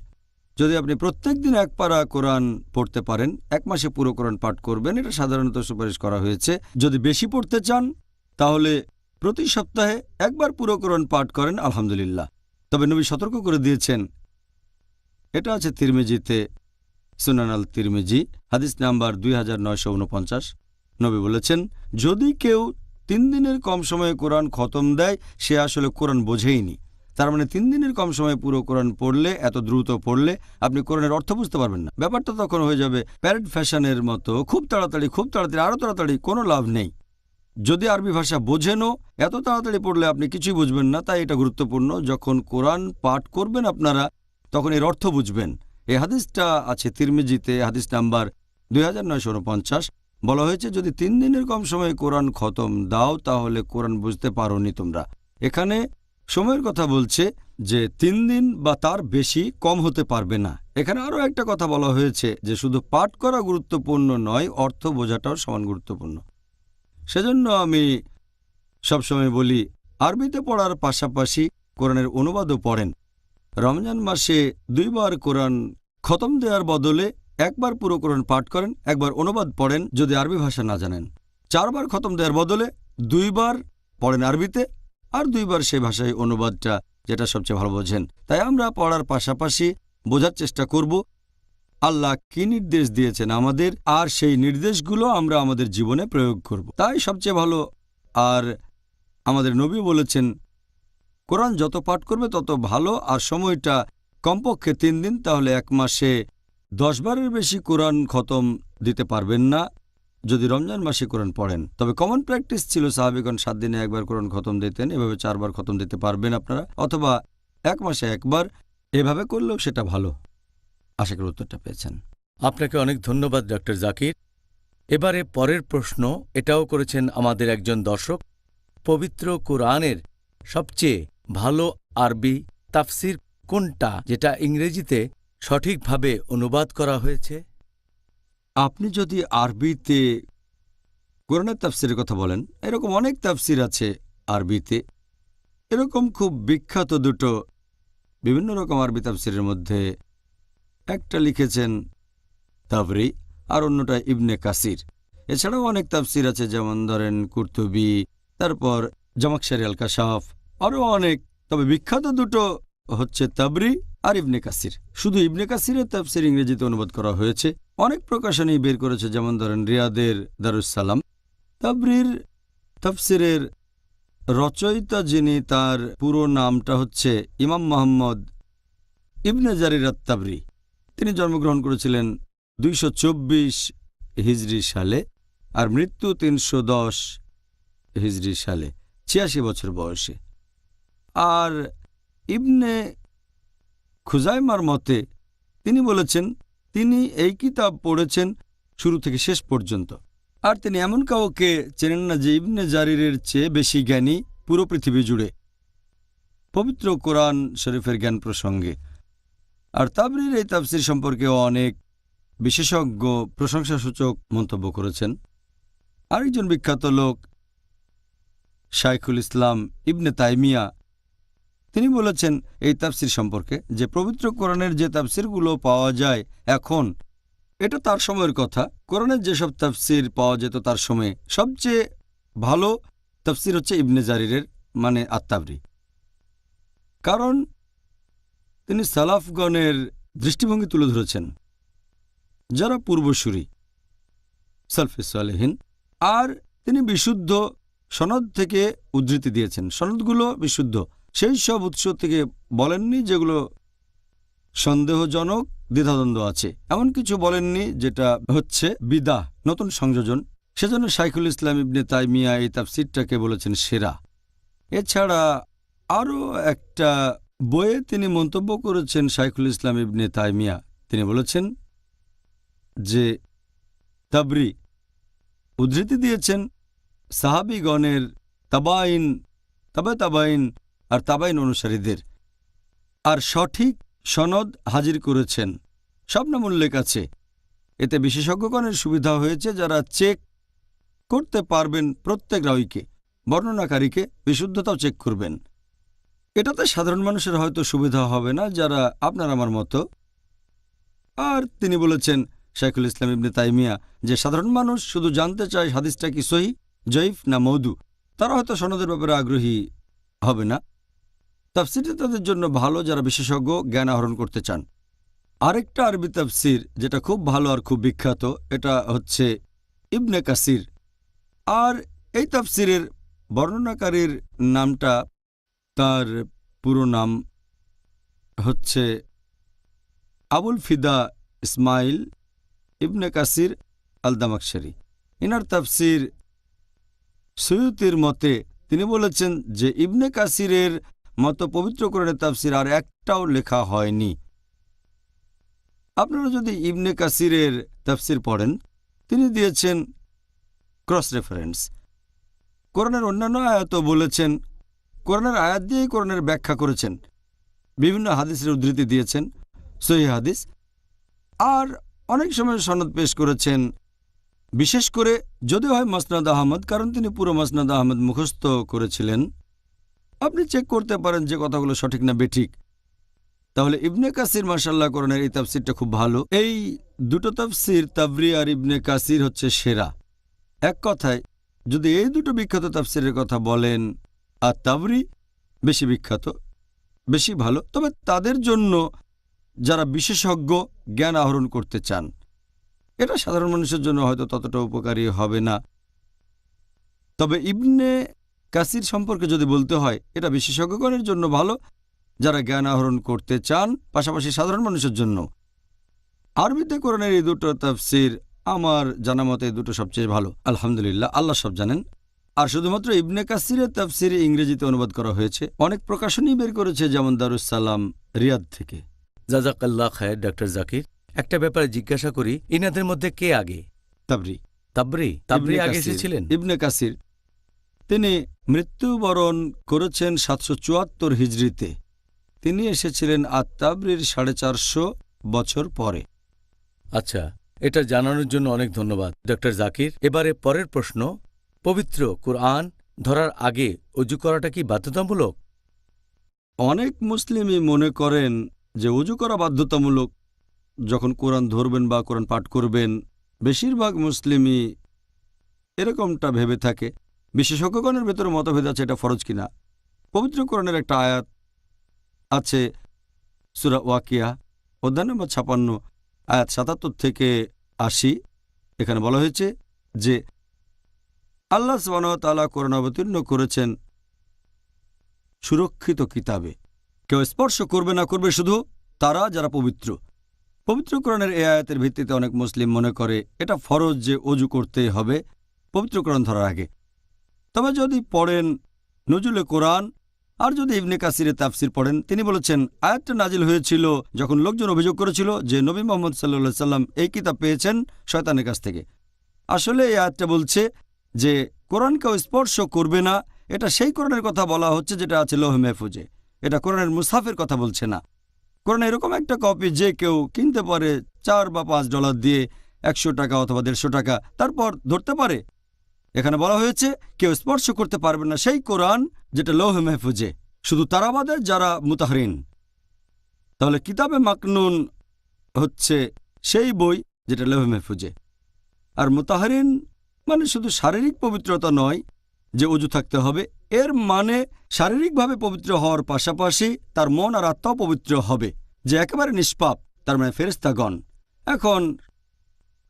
S2: যদি আপনি প্রত্যেক দিন 1 পারা কোরআন পড়তে পারেন, 1 মাসে পুরো কোরআন পাঠ করবেন। এটা সাধারণত সুপারিশ করা হয়েছে। যদি বেশি পড়তে চান তাহলে প্রতি সপ্তাহে একবার পুরো কোরআন পাঠ করেন। আলহামদুলিল্লাহ। তবে নবী সতর্ক করে দিয়েছেন, এটা আছে তিরমিজিতে, সুনান আল তিরমিজি, হাদিস নাম্বার 2949। নবী বলেছেন, যদি কেউ 3 দিনের কম সময়ে কোরআন খতম দেয়, সে আসলে কোরআন বোঝেইনি। তার মানে 3 দিনের কম সময়ে পুরো কোরআন পড়লে, এত দ্রুত পড়লে আপনি কোরআনের অর্থ বুঝতে পারবেন না। ব্যাপারটা তখন হয়ে যাবে প্যারেড ফ্যাশনের মতো, খুব তাড়াতাড়ি, আরও তাড়াতাড়ি, কোনো লাভ নেই। যদি আরবি ভাষা বোঝেনও, এত তাড়াতাড়ি পড়লে আপনি কিছুই বুঝবেন না। তাই এটা গুরুত্বপূর্ণ, যখন কোরআন পাঠ করবেন আপনারা, তখন এর অর্থ বুঝবেন। এই হাদিসটা আছে তিরমিজিতে, হাদিস নাম্বার 2949। বলা হয়েছে, যদি 3 দিনের কম সময়ে কোরআন খতম দাও, তাহলে কোরআন বুঝতে পারোনি তোমরা। এখানে সময়ের কথা বলছে, যে 3 দিন বা তার বেশি কম হতে পারবে না। এখানে আরও একটা কথা বলা হয়েছে যে শুধু পাঠ করা গুরুত্বপূর্ণ নয়, অর্থ বোঝাটাও সমান গুরুত্বপূর্ণ। সেজন্য আমি সবসময় বলি, আরবিতে পড়ার পাশাপাশি কোরআনের অনুবাদও পড়েন। রমজান মাসে 2 বার কোরআন খতম দেওয়ার বদলে একবার পুরো কোরআন পাঠ করেন, একবার অনুবাদ পড়েন যদি আরবি ভাষা না জানেন। 4 বার খতম দেওয়ার বদলে 2 বার পড়েন আরবিতে, আর 2 বার সেই ভাষায় অনুবাদটা, যেটা সবচেয়ে ভালো বোঝেন। তাই আমরা পড়ার পাশাপাশি বোঝার চেষ্টা করব আল্লাহ কি নির্দেশ দিয়েছেন আমাদের, আর সেই নির্দেশগুলো আমরা আমাদের জীবনে প্রয়োগ করব। তাই সবচেয়ে ভালো। আর আমাদের নবী বলেছেন কোরআন যত পাঠ করবে তত ভালো, আর সময়টা কমপক্ষে 3 দিন, তাহলে 1 মাসে 10 বারের বেশি কোরআন খতম দিতে পারবেন না যদি রমজান মাসে কোরআন পড়েন। তবে কমন প্র্যাকটিস ছিল সাহাবীগণ 7 দিনে 1 বার কোরআন খতম দিতেন, এভাবে 4 বার খতম দিতে পারবেন আপনারা, অথবা 1 মাসে 1 বার, এভাবে করলেও সেটা ভালো। আশা করি উত্তরটা পেয়েছেন।
S1: আপনাকে অনেক ধন্যবাদ ডক্টর জাকির। এবারে পরের প্রশ্ন, এটাও করেছেন আমাদের একজন দর্শক। পবিত্র কোরআনের সবচেয়ে ভালো আরবি তাফসির কোনটা, যেটা ইংরেজিতে সঠিকভাবে অনুবাদ করা হয়েছে?
S2: আপনি যদি আরবিতে কোরআনের তাফসিরের কথা বলেন, এরকম অনেক তাফসির আছে আরবিতে। এরকম খুব বিখ্যাত দুটো বিভিন্ন রকম আরবি তাফসিরের মধ্যে একটা লিখেছেন তাবরি, আর অন্যটা ইবনে কাসির। এছাড়াও অনেক তাফসির আছে, যেমন ধরেন কুরতুবি, তারপর জামাকশারি আল কাশাফ, আরও অনেক। তবে বিখ্যাত দুটো হচ্ছে তাবরি আর ইবনে কাসির। শুধু ইবনে কাসিরের তাফসির ইংরেজিতে অনুবাদ করা হয়েছে, অনেক প্রকাশনী বের করেছে, যেমন ধরেন রিয়াদের দারুসালাম। তাবরির তাফসিরের রচয়িতা যিনি, তার পুরো নামটা হচ্ছে ইমাম মোহাম্মদ ইবনে জারির আত-তাবরি। তিনি জন্মগ্রহণ করেছিলেন 224 হিজরি সালে, আর মৃত্যু 310 হিজরি সালে, 86 বছর বয়সে। আর ইবনে খুজাইমার মতে তিনি বলেছেন তিনি এই কিতাব পড়েছেন শুরু থেকে শেষ পর্যন্ত, আর তিনি এমন কাউকে চেনেন না যে ইবনে জারিরের চেয়ে বেশি জ্ঞানী পুরো পৃথিবী জুড়ে পবিত্র কোরআন শরীফের জ্ঞান প্রসঙ্গে। আর তাবরির এই তাফসির সম্পর্কে অনেক বিশেষজ্ঞ প্রশংসাসূচক মন্তব্য করেছেন। আরেকজন বিখ্যাত লোক শাইখুল ইসলাম ইবনে তাইমিয়া, তিনি বলেছেন এই তাফসির সম্পর্কে যে পবিত্র কোরআনের যে তাফসিরগুলো পাওয়া যায় এখন, এটা তার সময়ের কথা। কোরআনের যেসব তাফসির পাওয়া যেত তার সময়ে, সবচেয়ে ভালো তাফসির হচ্ছে ইবনে জারিরের, মানে আত-তাবরি। কারণ তিনি সালাফগণের দৃষ্টিভঙ্গি তুলে ধরেছেন, যারা পূর্বসূরি সালফে সালেহিন, আর তিনি বিশুদ্ধ সনদ থেকে উদ্ধৃতি দিয়েছেন। সনদগুলো বিশুদ্ধ, সেই সব উৎস থেকে বলেননি যেগুলো সন্দেহজনক, দ্বিধাদ্বন্দ্ব আছে, এমন কিছু বলেননি যেটা হচ্ছে বিদআহ, নতুন সংযোজন। সেজন্য শাইখুল ইসলাম ইবনে তাইমিয়া এই তাফসিরটাকে বলেছেন সেরা। এছাড়া আরও একটা বইয়ে তিনি মন্তব্য করেছেন শাইখুল ইসলাম ইবনে তাইমিয়া, তিনি বলেছেন যে তাবরি উদ্ধৃতি দিয়েছেন সাহাবীগণের তাবাইন, তাবাইন আর তাবাইন অনুসারীদের, আর সঠিক সনদ হাজির করেছেন, সব নাম উল্লেখ আছে। এতে বিশেষজ্ঞগণের সুবিধা হয়েছে, যারা চেক করতে পারবেন প্রত্যেক রাউইকে, বর্ণনাকারীকে, বিশুদ্ধতাও চেক করবেন। এটাতে সাধারণ মানুষের হয়তো সুবিধা হবে না, যারা আপনার আমার মতো। আর তিনি বলেছেন শাইখুল ইসলাম ইবনে তাইমিয়া যে সাধারণ মানুষ শুধু জানতে চায় হাদিসটা কি সহিহ, জয়ীফ না মওদু, তারা হয়তো সনদের ব্যাপারে আগ্রহী হবে না। তাফসিরটা তাদের জন্য ভালো যারা বিশেষজ্ঞ জ্ঞান আহরণ করতে চান। আরেকটা আরবি তাফসির যেটা খুব ভালো আর খুব বিখ্যাত, এটা হচ্ছে ইবনে কাসির। আর এই তাফসিরের বর্ণনাকারীর নামটা, তার পুরো নাম হচ্ছে আবুল ফিদা ইসমাইল ইবনে কাসির আল দামাকশারি। ইনার তাফসির সুয়ুতির মতে তিনি বলেছেন যে ইবনে কাসিরের মতো পবিত্র কোরআনের তাফসির আর একটাও লেখা হয়নি। আপনারা যদি ইবনে কাসিরের তাফসির পড়েন, তিনি দিয়েছেন ক্রস রেফারেন্স। কোরআনের অন্যান্য আয়াতও বলেছেন, কোরআনের আয়াত দিয়েই কোরআনের ব্যাখ্যা করেছেন। বিভিন্ন হাদিসের উদ্ধৃতি দিয়েছেন, সহিহ হাদিস, আর অনেক সময় সনদ পেশ করেছেন, বিশেষ করে যদিও হয় মাসনাদ আহমদ, কারণ তিনি পুরো মাসনাদ আহমদ মুখস্থ করেছিলেন। আপনি চেক করতে পারেন যে কথাগুলো সঠিক না বেঠিক। তাহলে ইবনে কাসির মাশাআল্লাহ কোরআনের এই তাফসিরটা খুব ভালো। এই দুটো তাফসির তাবরি আর ইবনে কাসির হচ্ছে সেরা। এক কথায় যদি এই দুটো বিখ্যাত তাফসিরের কথা বলেন, আর তাবরি বেশি বিখ্যাত, বেশি ভালো, তবে তাদের জন্য যারা বিশেষজ্ঞ জ্ঞান আহরণ করতে চান, এটা সাধারণ মানুষের জন্য হয়তো ততটা উপকারী হবে না। তবে ইবনে কাসির সম্পর্কে যদি বলতে হয়, এটা বিশেষজ্ঞগণের জন্য ভালো, যারা জ্ঞান আহরণ করতে চান, পাশাপাশি সাধারণ মানুষের জন্য। আরবিতে কোরআনের এই দুটো তাফসির আমার জানা মতে এই দুটো সবচেয়ে ভালো, আলহামদুলিল্লাহ, আল্লাহ সব জানেন। আর শুধুমাত্র ইবনে কাসিরের তাফসির ইংরেজিতে অনুবাদ করা হয়েছে, অনেক প্রকাশনী বের করেছে, যেমন দারুস সালাম রিয়াদ থেকে।
S1: জাজাকাল্লাহ খায়ের ডক্টর জাকির। একটা ব্যাপারে জিজ্ঞাসা করি, ইনাদের মধ্যে কে আগে?
S2: তাবরি।
S1: তাবরি
S2: ইবনে
S1: আগে
S2: কাসির,
S1: এসেছিলেন?
S2: ইবনে কাসির তিনি মৃত্যুবরণ করেছেন 774 হিজরিতে। তিনি এসেছিলেন আত-তাবরির 450 বছর পরে।
S1: আচ্ছা, এটা জানানোর জন্য অনেক ধন্যবাদ ডক্টর জাকির। এবারে পরের প্রশ্ন, পবিত্র কুরআন ধরার আগে অজু করাটা কি বাধ্যতামূলক?
S2: অনেক মুসলিমই মনে করেন যে অজু করা বাধ্যতামূলক যখন কোরআন ধরবেন বা কোরআন পাঠ করবেন। বেশিরভাগ মুসলিমই এরকমটা ভেবে থাকে। বিশেষজ্ঞগণের ভেতরে মতভেদ আছে এটা ফরজ কিনা। পবিত্র কোরআনের একটা আয়াত আছে, সূরা ওয়াকিয়া অধ্যায় নম্বর 56 আয়াত 77 থেকে 80। এখানে বলা হয়েছে যে আল্লাহ সুবহানাহু ওয়া তাআলা কোরআন অবতীর্ণ করেছেন সুরক্ষিত কিতাবে। কেউ স্পর্শ করবে না করবে শুধু তারা যারা পবিত্র। পবিত্র কোরআনের এই আয়াতের ভিত্তিতে অনেক মুসলিম মনে করে এটা ফরজ যে অজু করতেই হবে পবিত্র কোরআন ধরার আগে। তবে যদি পড়েন নজুলে কোরআন আর যদি ইবনে কাসিরের তাফসির পড়েন, তিনি বলেছেন আয়াতটা নাজিল হয়েছিল যখন লোকজন অভিযোগ করেছিল যে নবী মুহাম্মদ সাল্লাল্লাহু আলাইহি সাল্লাম এই কিতাব পেয়েছেন শয়তানের কাছ থেকে। আসলে এই আয়াতটা বলছে যে কোরআনকেও স্পর্শ করবে না। এটা সেই কোরআনের কথা বলা হচ্ছে যেটা আছে লৌহে মাহফুজে। এটা কোরআনের মুসহাফের কথা বলছে না। কোরআন এরকম একটা কপি যে কেউ কিনতে পারে $4 বা $5 দিয়ে, 100 টাকা অথবা 150 টাকা, তারপর ধরতে পারে। এখানে বলা হয়েছে কেউ স্পর্শ করতে পারবে না সেই কোরআন যেটা লৌহে মাহফুজে, শুধু তারা বাদে যারা মুতাহরিন। তাহলে কিতাবে মাকনুন হচ্ছে সেই বই যেটা লৌহে মাহফুজে। আর মুতাহরিন মানে শুধু শারীরিক পবিত্রতা নয় যে অজু থাকতে হবে, এর মানে শারীরিকভাবে পবিত্র হওয়ার পাশাপাশি তার মন আর আত্মাও পবিত্র হবে, যে একেবারে নিষ্পাপ, তার মানে ফেরেশতাগণ। এখন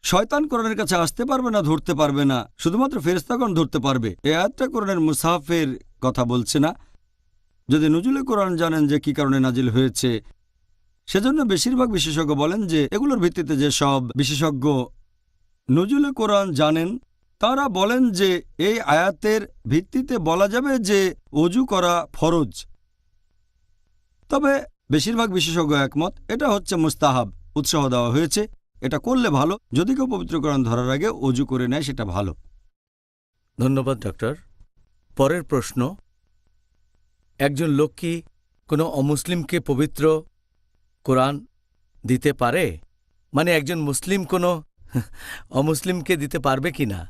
S2: শয়তান কোরআনের কাছে আসতে পারবে না, ধরতে পারবে না, শুধুমাত্র ফেরেশতাগণ ধরতে পারবে। এই আয়াতটা কোরআনের মুসহাফের কথা বলছে না। যদি নজুলে কোরআন জানেন যে কি কারণে নাজিল হয়েছে, সেজন্য বেশিরভাগ বিশেষজ্ঞ বলেন যে এগুলোর ভিত্তিতে যে সব বিশেষজ্ঞ নজুলে কোরআন জানেন তারা বলেন যে এই আয়াতের ভিত্তিতে বলা যাবে যে অজু করা ফরজ। তবে বেশিরভাগ বিশেষজ্ঞ একমত এটা হচ্ছে মুস্তাহাব, উৎসাহ দেওয়া হয়েছে, এটা করলে ভালো। যদি কেউ পবিত্র কোরআন ধরার আগে অজু করে নেয় সেটা ভালো।
S1: ধন্যবাদ ডক্টর। পরের প্রশ্ন, একজন লোক কি কোনো অমুসলিমকে পবিত্র কোরআন দিতে পারে? মানে একজন মুসলিম কোনো অমুসলিমকে দিতে পারবে কি না?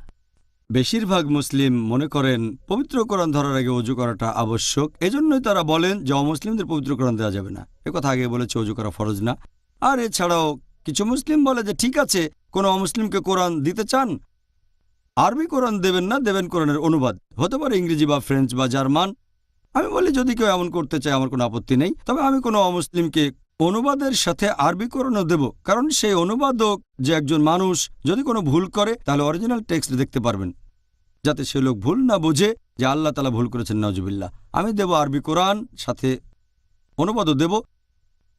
S2: বেশিরভাগ মুসলিম মনে করেন পবিত্র কোরআন ধরার আগে অজু করাটা আবশ্যক। এজন্যই তারা বলেন যে অমুসলিমদের পবিত্র কোরআন দেওয়া যাবে না। একথা আগে বলেছে অজু করা ফরজ না। আর এছাড়াও কিছু মুসলিম বলে যে ঠিক আছে, কোনো অমুসলিমকে কোরআন দিতে চান, আরবি কোরআন দেবেন না, দেবেন কোরআনের অনুবাদ, হতে পারে ইংরেজি বা ফ্রেঞ্চ বা জার্মান। আমি বলি যদি কেউ এমন করতে চায় আমার কোনো আপত্তি নেই। তবে আমি কোনো অমুসলিমকে অনুবাদের সাথে আরবি কোরআনও দেব, কারণ সেই অনুবাদক যে একজন মানুষ, যদি কোনো ভুল করে তাহলে অরিজিনাল টেক্সট দেখতে পারবেন, যাতে সে লোক ভুল না বোঝে যে আল্লাহ তাআলা ভুল করেছেন, নাউজুবিল্লাহ। আমি দেব আরবি কোরআন, সাথে অনুবাদও দেব।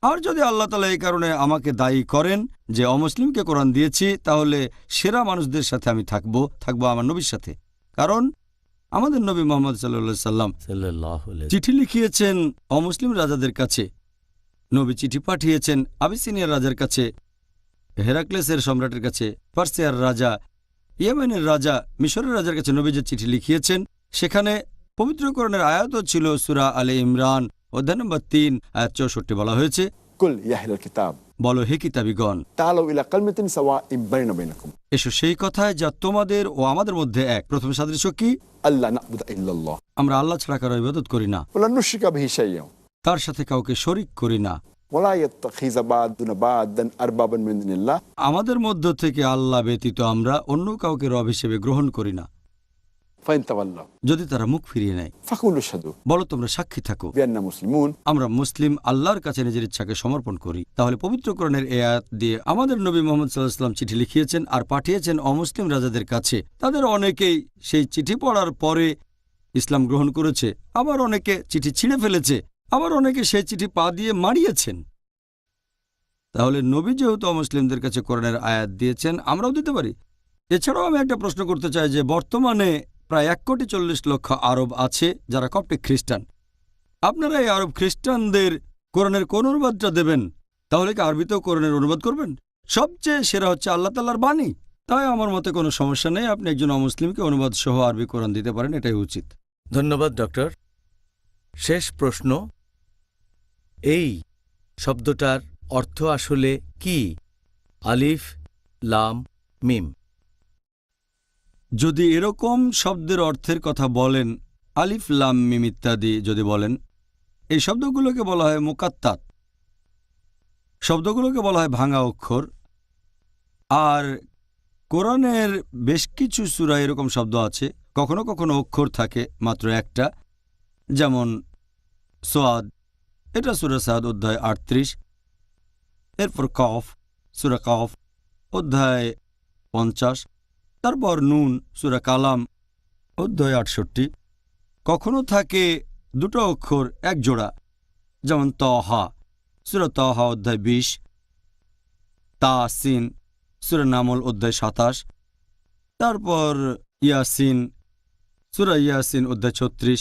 S2: আর যদি আল্লাহ তাআলা এই কারণে আমাকে দায়ী করেন যে অমুসলিমকে কোরআন দিয়েছি, তাহলে সেরা মানুষদের সাথে আমি থাকবো আমার নবীর সাথে। কারণ আমাদের নবী মুহাম্মদ সাল্লাল্লাহু আলাইহি সাল্লাম চিঠি লিখিয়েছেন অমুসলিম রাজাদের কাছে। নবী চিঠি পাঠিয়েছেন আবিসিনিয়ার রাজার কাছে, হেরাক্লেসের সম্রাটের কাছে, পার্সিয়ার রাজা, ইয়েমেনের রাজা, মিশরের রাজার কাছে নবী যে চিঠি লিখিয়েছেন, সেখানে পবিত্র কোরআনের আয়াতও ছিল সূরা আলে ইমরান অধ্যায় নম্বর 3 আয়াত 64 বলা হয়েছে,
S3: कुल या अहल किताब
S2: বলো হে কিতাবীগণ,
S3: तालू इला कलमतिन सवाइन बैना बैनकुम
S2: এসো সেই কথায় যা তোমাদের ও আমাদের মধ্যে এক। প্রথম সাদৃশ্য কি?
S3: अल्ला नअबुद इल्लल्लाह
S2: আমরা আল্লাহ ছাড়া কারো ইবাদত করি না,
S3: वला नुश्रिक बिही शैय्यन
S2: তার সাথে কাউকে শরীক করি না।
S3: वला यत्तखिज बादुन बादन अरबाबन मिन दुनिल्लाह
S2: আমাদের মধ্য থেকে আল্লাহ ব্যতীত আমরা অন্য কাউকে রব হিসেবে গ্রহণ করি না।
S3: فإن तवल्लوا
S2: যদি তারা মুখ ফিরিয়ে নেয়,
S3: फकुलु शहदू
S2: বলো তোমরা সাক্ষী থাকো
S3: बिअन्ना मुस्लिमून
S2: আমরা মুসলিম, আল্লাহর কাছে নিজের ইচ্ছাকে সমর্পণ করি। তাহলে পবিত্র কোরআনের এই আয়াত দিয়ে আমাদের নবী মুহাম্মদ সাল্লাল্লাহু আলাইহি ওয়াসাল্লাম চিঠি লিখিয়েছেন আর পাঠিয়েছেন অমুসলিম রাজাদের কাছে। তাদের অনেকেই সেই চিঠি পড়ার পরে ইসলাম গ্রহণ করেছে, আবার অনেকে চিঠি ছিঁড়ে ফেলেছে, আবার অনেকে সেই চিঠি পা দিয়ে মারিয়েছেন। তাহলে নবী যেহেতু অমুসলিমদের কাছে কোরআনের আয়াত দিয়েছেন, আমরাও দিতে পারি। এছাড়াও আমি একটা প্রশ্ন করতে চাই যে বর্তমানে প্রায় 1,40,00,000 আরব আছে যারা কপ্টিক খ্রিস্টান। আপনারা এই আরব খ্রিস্টানদের কোরআনের কোন অনুবাদটা দেবেন? তাহলে কি আরবিতেও কোরআনের অনুবাদ করবেন? সবচেয়ে সেরা হচ্ছে আল্লাহ তাআলার বাণী। তাই আমার মতে কোনো সমস্যা নেই, আপনি একজন অমুসলিমকে অনুবাদ সহ আরবি কোরআন দিতে পারেন, এটাই উচিত।
S1: ধন্যবাদ ডক্টর। শেষ প্রশ্ন, এই শব্দটার অর্থ আসলে কি? আলিফ লাম মিম।
S2: যদি এরকম শব্দের অর্থের কথা বলেন, আলিফ লাম মিম ইত্যাদি যদি বলেন, এই শব্দগুলোকে বলা হয় মুকাত্তাত, শব্দগুলোকে বলা হয় ভাঙা অক্ষর। আর কোরআনের বেশ কিছু সূরা এরকম শব্দ আছে, কখনো কখনো অক্ষর থাকে মাত্র একটা, যেমন সোয়াদ, এটা সূরা সাদ অধ্যায় 38। এরপর কফ, সূরা কফ অধ্যায় 50। তারপর নুন, সূরা কালাম অধ্যায় 68। কখনো থাকে দুটো অক্ষর এক জোড়া, যেমন তহা, সূরা তহা অধ্যায় 20। তাসিন, সূরা নামল অধ্যায় 27। তারপর ইয়াসিন, সূরা ইয়াসিন অধ্যায় 36।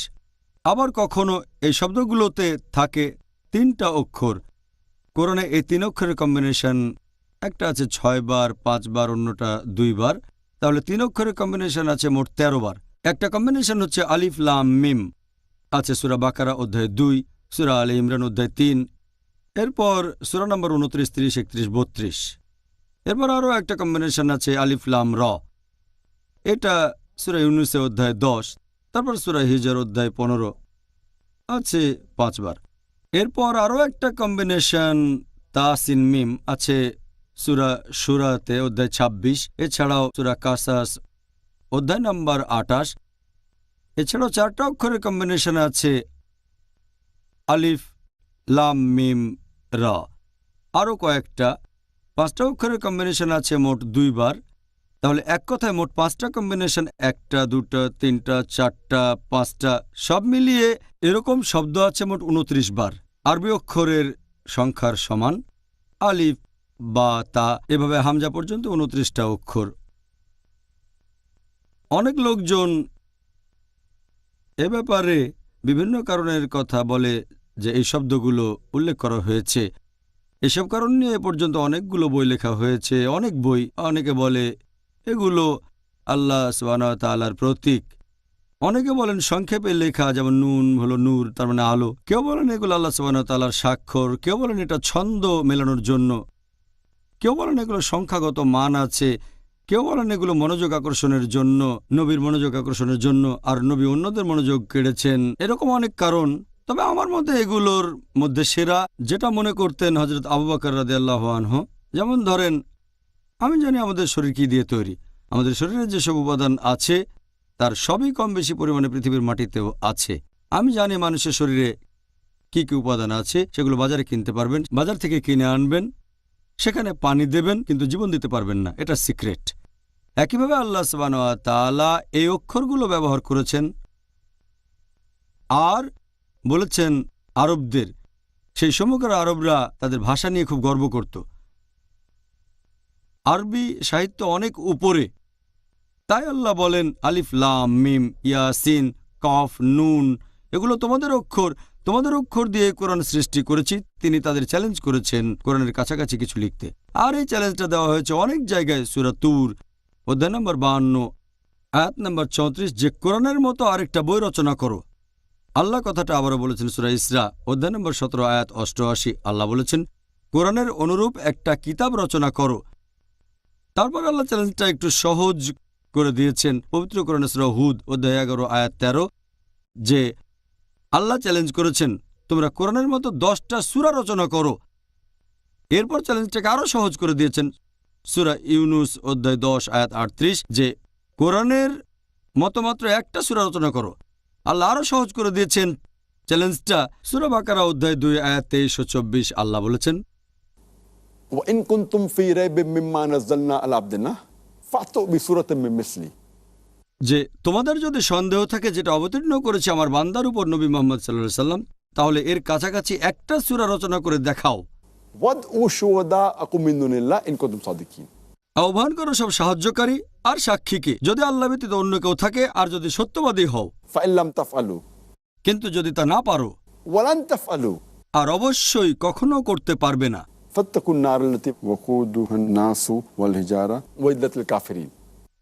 S2: আবার কখনো এই শব্দগুলোতে থাকে 3টা অক্ষর। কোরআনে এই 3 অক্ষরের কম্বিনেশন একটা আছে 6 বার, 5 বার, অন্যটা 2 বার। তাহলে 3 অক্ষরের কম্বিনেশন আছে মোট 13 বার। একটা কম্বিনেশন হচ্ছে আলিফ লাম মিম, আছে সূরা বাকারা অধ্যায় 2, সূরা আলে ইমরান অধ্যায় 3, এরপর সূরা নম্বর 29, 30, 31, 32। এরপর আরও একটা কম্বিনেশন আছে আলিফ লাম র, এটা সূরা ইউনূস অধ্যায় 10, তারপর সূরা হিজর অধ্যায় 15, আছে 5 বার। এরপর আরও একটা কম্বিনেশন তাসিন মিম আছে সূরা শুরাতে অধ্যায় 26, এছাড়াও সূরা কাসাস অধ্যায় নম্বর 28। এছাড়াও 4টা অক্ষরের কম্বিনেশন আছে আলিফ লাম মিম র। আরও কয়েকটা 5টা অক্ষরের কম্বিনেশন আছে মোট 2 বার। তাহলে এক কথায় মোট 5টা কম্বিনেশন, 1টা 2টা 3টা 4টা 5টা সব মিলিয়ে এরকম শব্দ আছে মোট 29 বার। আরবি অক্ষরের সংখ্যার সমান, আলিফ বা তা এভাবে হামজা পর্যন্ত 29টা অক্ষর। অনেক লোকজন এ ব্যাপারে বিভিন্ন কারণের কথা বলে যে এই শব্দগুলো উল্লেখ করা হয়েছে। এসব কারণ নিয়ে এ পর্যন্ত অনেকগুলো বই লেখা হয়েছে, অনেক বই। অনেকে বলে এগুলো আল্লাহ সুবহানাহু ওয়া তাআলার প্রতীক, অনেকে বলেন সংক্ষেপে লেখা, যেমন নুন হলো নূর, তার মানে আলো। কেউ বলেন এগুলো আল্লাহ সুবহানাহু ওয়া তাআলার স্বাক্ষর, কেউ বলেন এটা ছন্দ মেলানোর জন্য, কেউ বলেন এগুলো সংখ্যাগত মান আছে, কেউ বলেন এগুলো মনোযোগ আকর্ষণের জন্য, নবীর মনোযোগ আকর্ষণের জন্য, আর নবী অন্যদের মনোযোগ কেড়েছেন, এরকম অনেক কারণ। তবে আমার মতে এগুলোর মধ্যে সেরা যেটা মনে করতেন হযরত আবু বকর রাদিয়াল্লাহু আনহু, যেমন ধরেন আমি জানি আমাদের শরীর কি দিয়ে তৈরি, আমাদের শরীরে যেসব উপাদান আছে তার সবই কম বেশি পরিমাণে পৃথিবীর মাটিতেও আছে। আমি জানি মানুষের শরীরে কি কি উপাদান আছে, সেগুলো বাজারে কিনতে পারবেন, বাজার থেকে কিনে আনবেন, সেখানে পানি দেবেন, কিন্তু জীবন দিতে পারবেন না, এটা সিক্রেট। একইভাবে আল্লাহ সুবহানাহু ওয়া তাআলা এই অক্ষরগুলো ব্যবহার করেছেন আর বলেছেন আরবদের, সেই সময়কার আরবরা তাদের ভাষা নিয়ে খুব গর্ব করত। আরবি সাহিত্য অনেক উপরে, তাই আল্লাহ বলেন আলিফ লাম মিম ইয়াসিন কফ নুন, এগুলো তোমাদের অক্ষর, তোমাদের অক্ষর দিয়ে কোরআন সৃষ্টি করেছি। তিনি তাদের চ্যালেঞ্জ করেছেন কোরআনের কাছাকাছি কিছু লিখতে, আর এই চ্যালেঞ্জটা দেওয়া হয়েছে অনেক জায়গায়। সূরা তুর অধ্যায় নম্বর 52 আয়াত নম্বর 34, যে কোরআনের মতো আরেকটা বই রচনা করো। আল্লাহ কথাটা আবারও বলেছেন সূরা ইসরা অধ্যায় নম্বর 17 আয়াত 88। আল্লাহ বলেছেন, কোরআনের অনুরূপ একটা কিতাব রচনা করো। তারপর আল্লাহ চ্যালেঞ্জটা একটু সহজ করে দিয়েছেন পবিত্র কোরআনে সূরা হুদ অধ্যায় 11 আয়াত 13, যে আল্লাহ চ্যালেঞ্জ করেছেন তোমরা কোরআনের মতো 10টা সূরা রচনা করো। এরপর চ্যালেঞ্জটাকে আরও সহজ করে দিয়েছেন সূরা ইউনুস অধ্যায় 10 আয়াত 38, যে কোরআনের মতো মাত্র একটা সূরা রচনা করো। আল্লাহ আরও সহজ করে দিয়েছেন চ্যালেঞ্জটা সূরা বাকারা অধ্যায় 2 আয়াত 23 ও 24। আল্লাহ বলেছেন,
S3: وإن كنتم في ريب مما نزلنا على عبدنا فأتوا بسورة من مثله।
S2: যে তোমাদের যদি সন্দেহ থাকে যেটা অবতীর্ণ করেছে আমার বান্দার উপর নবী মুহাম্মদ সাল্লাল্লাহু আলাইহি সাল্লাম, তাহলে এর কাছাকাছি একটা সূরা রচনা করে দেখাও।
S3: وادعوا شهداءكم من دون الله إن كنتم صادقين।
S2: আহ্বান করো সব সাহায্যকারী আর সাক্ষীকে, যদি আল্লাহ ব্যতীত অন্য কেউ থাকে আর যদি সত্যবাদী হও।
S3: فإن لم تفعلوا
S2: কিন্তু যদি তা না পারো,
S3: ولن تفعلوا
S2: আর অবশ্যই কখনো করতে পারবে না,
S3: فاتقوا النار التي وقودها الناس والحجارة وعدت للكافرين।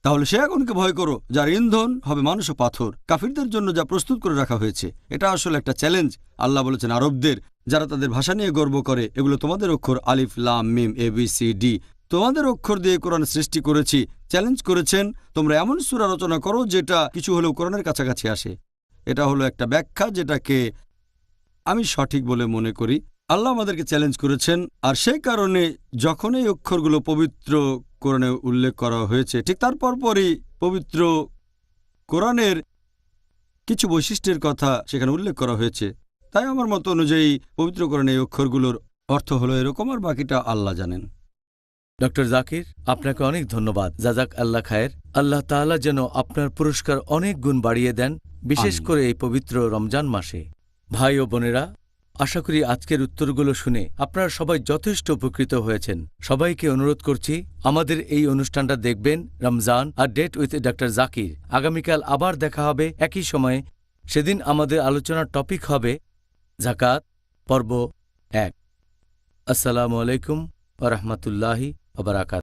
S2: তাহলে সে আগুনকে ভয় করো যার ইন্ধন হবে মানুষ ও পাথর, কাফিরদের জন্য যা প্রস্তুত করে রাখা হয়েছে। এটা আসলে একটা চ্যালেঞ্জ। আল্লাহ বলেছেন আরবদের, যারা তাদের ভাষা নিয়ে গর্ব করে, এগুলো তোমাদের অক্ষর আলিফ লাম মিম ABCD, তোমাদের অক্ষর দিয়ে কোরআন সৃষ্টি করেছি। চ্যালেঞ্জ করেছেন তোমরা এমন সূরা রচনা করো যেটা কিছু হলেও কোরআনের কাছাকাছি আসে। এটা হলো একটা ব্যাখ্যা যেটাকে আমি সঠিক বলে মনে করি। আল্লাহ আমাদেরকে চ্যালেঞ্জ করেছেন, আর সেই কারণে যখন এই অক্ষরগুলো পবিত্র কোরআনে উল্লেখ করা হয়েছে, ঠিক তার পরপরই পবিত্র কোরআনের কিছু বৈশিষ্ট্যের কথা সেখানে উল্লেখ করা হয়েছে। তাই আমার মত অনুযায়ী পবিত্র কোরআনে এই অক্ষরগুলোর অর্থ হলো এরকম, আর বাকিটা আল্লাহ জানেন।
S1: ডক্টর জাকির, আপনাকে অনেক ধন্যবাদ। জাজাক আল্লাহ খায়ের। আল্লাহ তাআলা যেন আপনার পুরস্কার অনেক গুণ বাড়িয়ে দেন, বিশেষ
S2: আমিন।
S1: করে এই পবিত্র রমজান মাসে। ভাই ও বোনেরা, আশা করি আজকের উত্তরগুলো শুনে আপনারা সবাই যথেষ্ট উপকৃত হয়েছেন। সবাইকে অনুরোধ করছি আমাদের এই অনুষ্ঠানটা দেখবেন, রমজান আর ডেট উইথ ডক্টর জাকির। আগামীকাল আবার দেখা হবে একই সময়ে। সেদিন আমাদের আলোচনার টপিক হবে যাকাত পর্ব 1। আসসালামু আলাইকুম ওয়া রাহমাতুল্লাহি ওয়া বারাকাতুহু।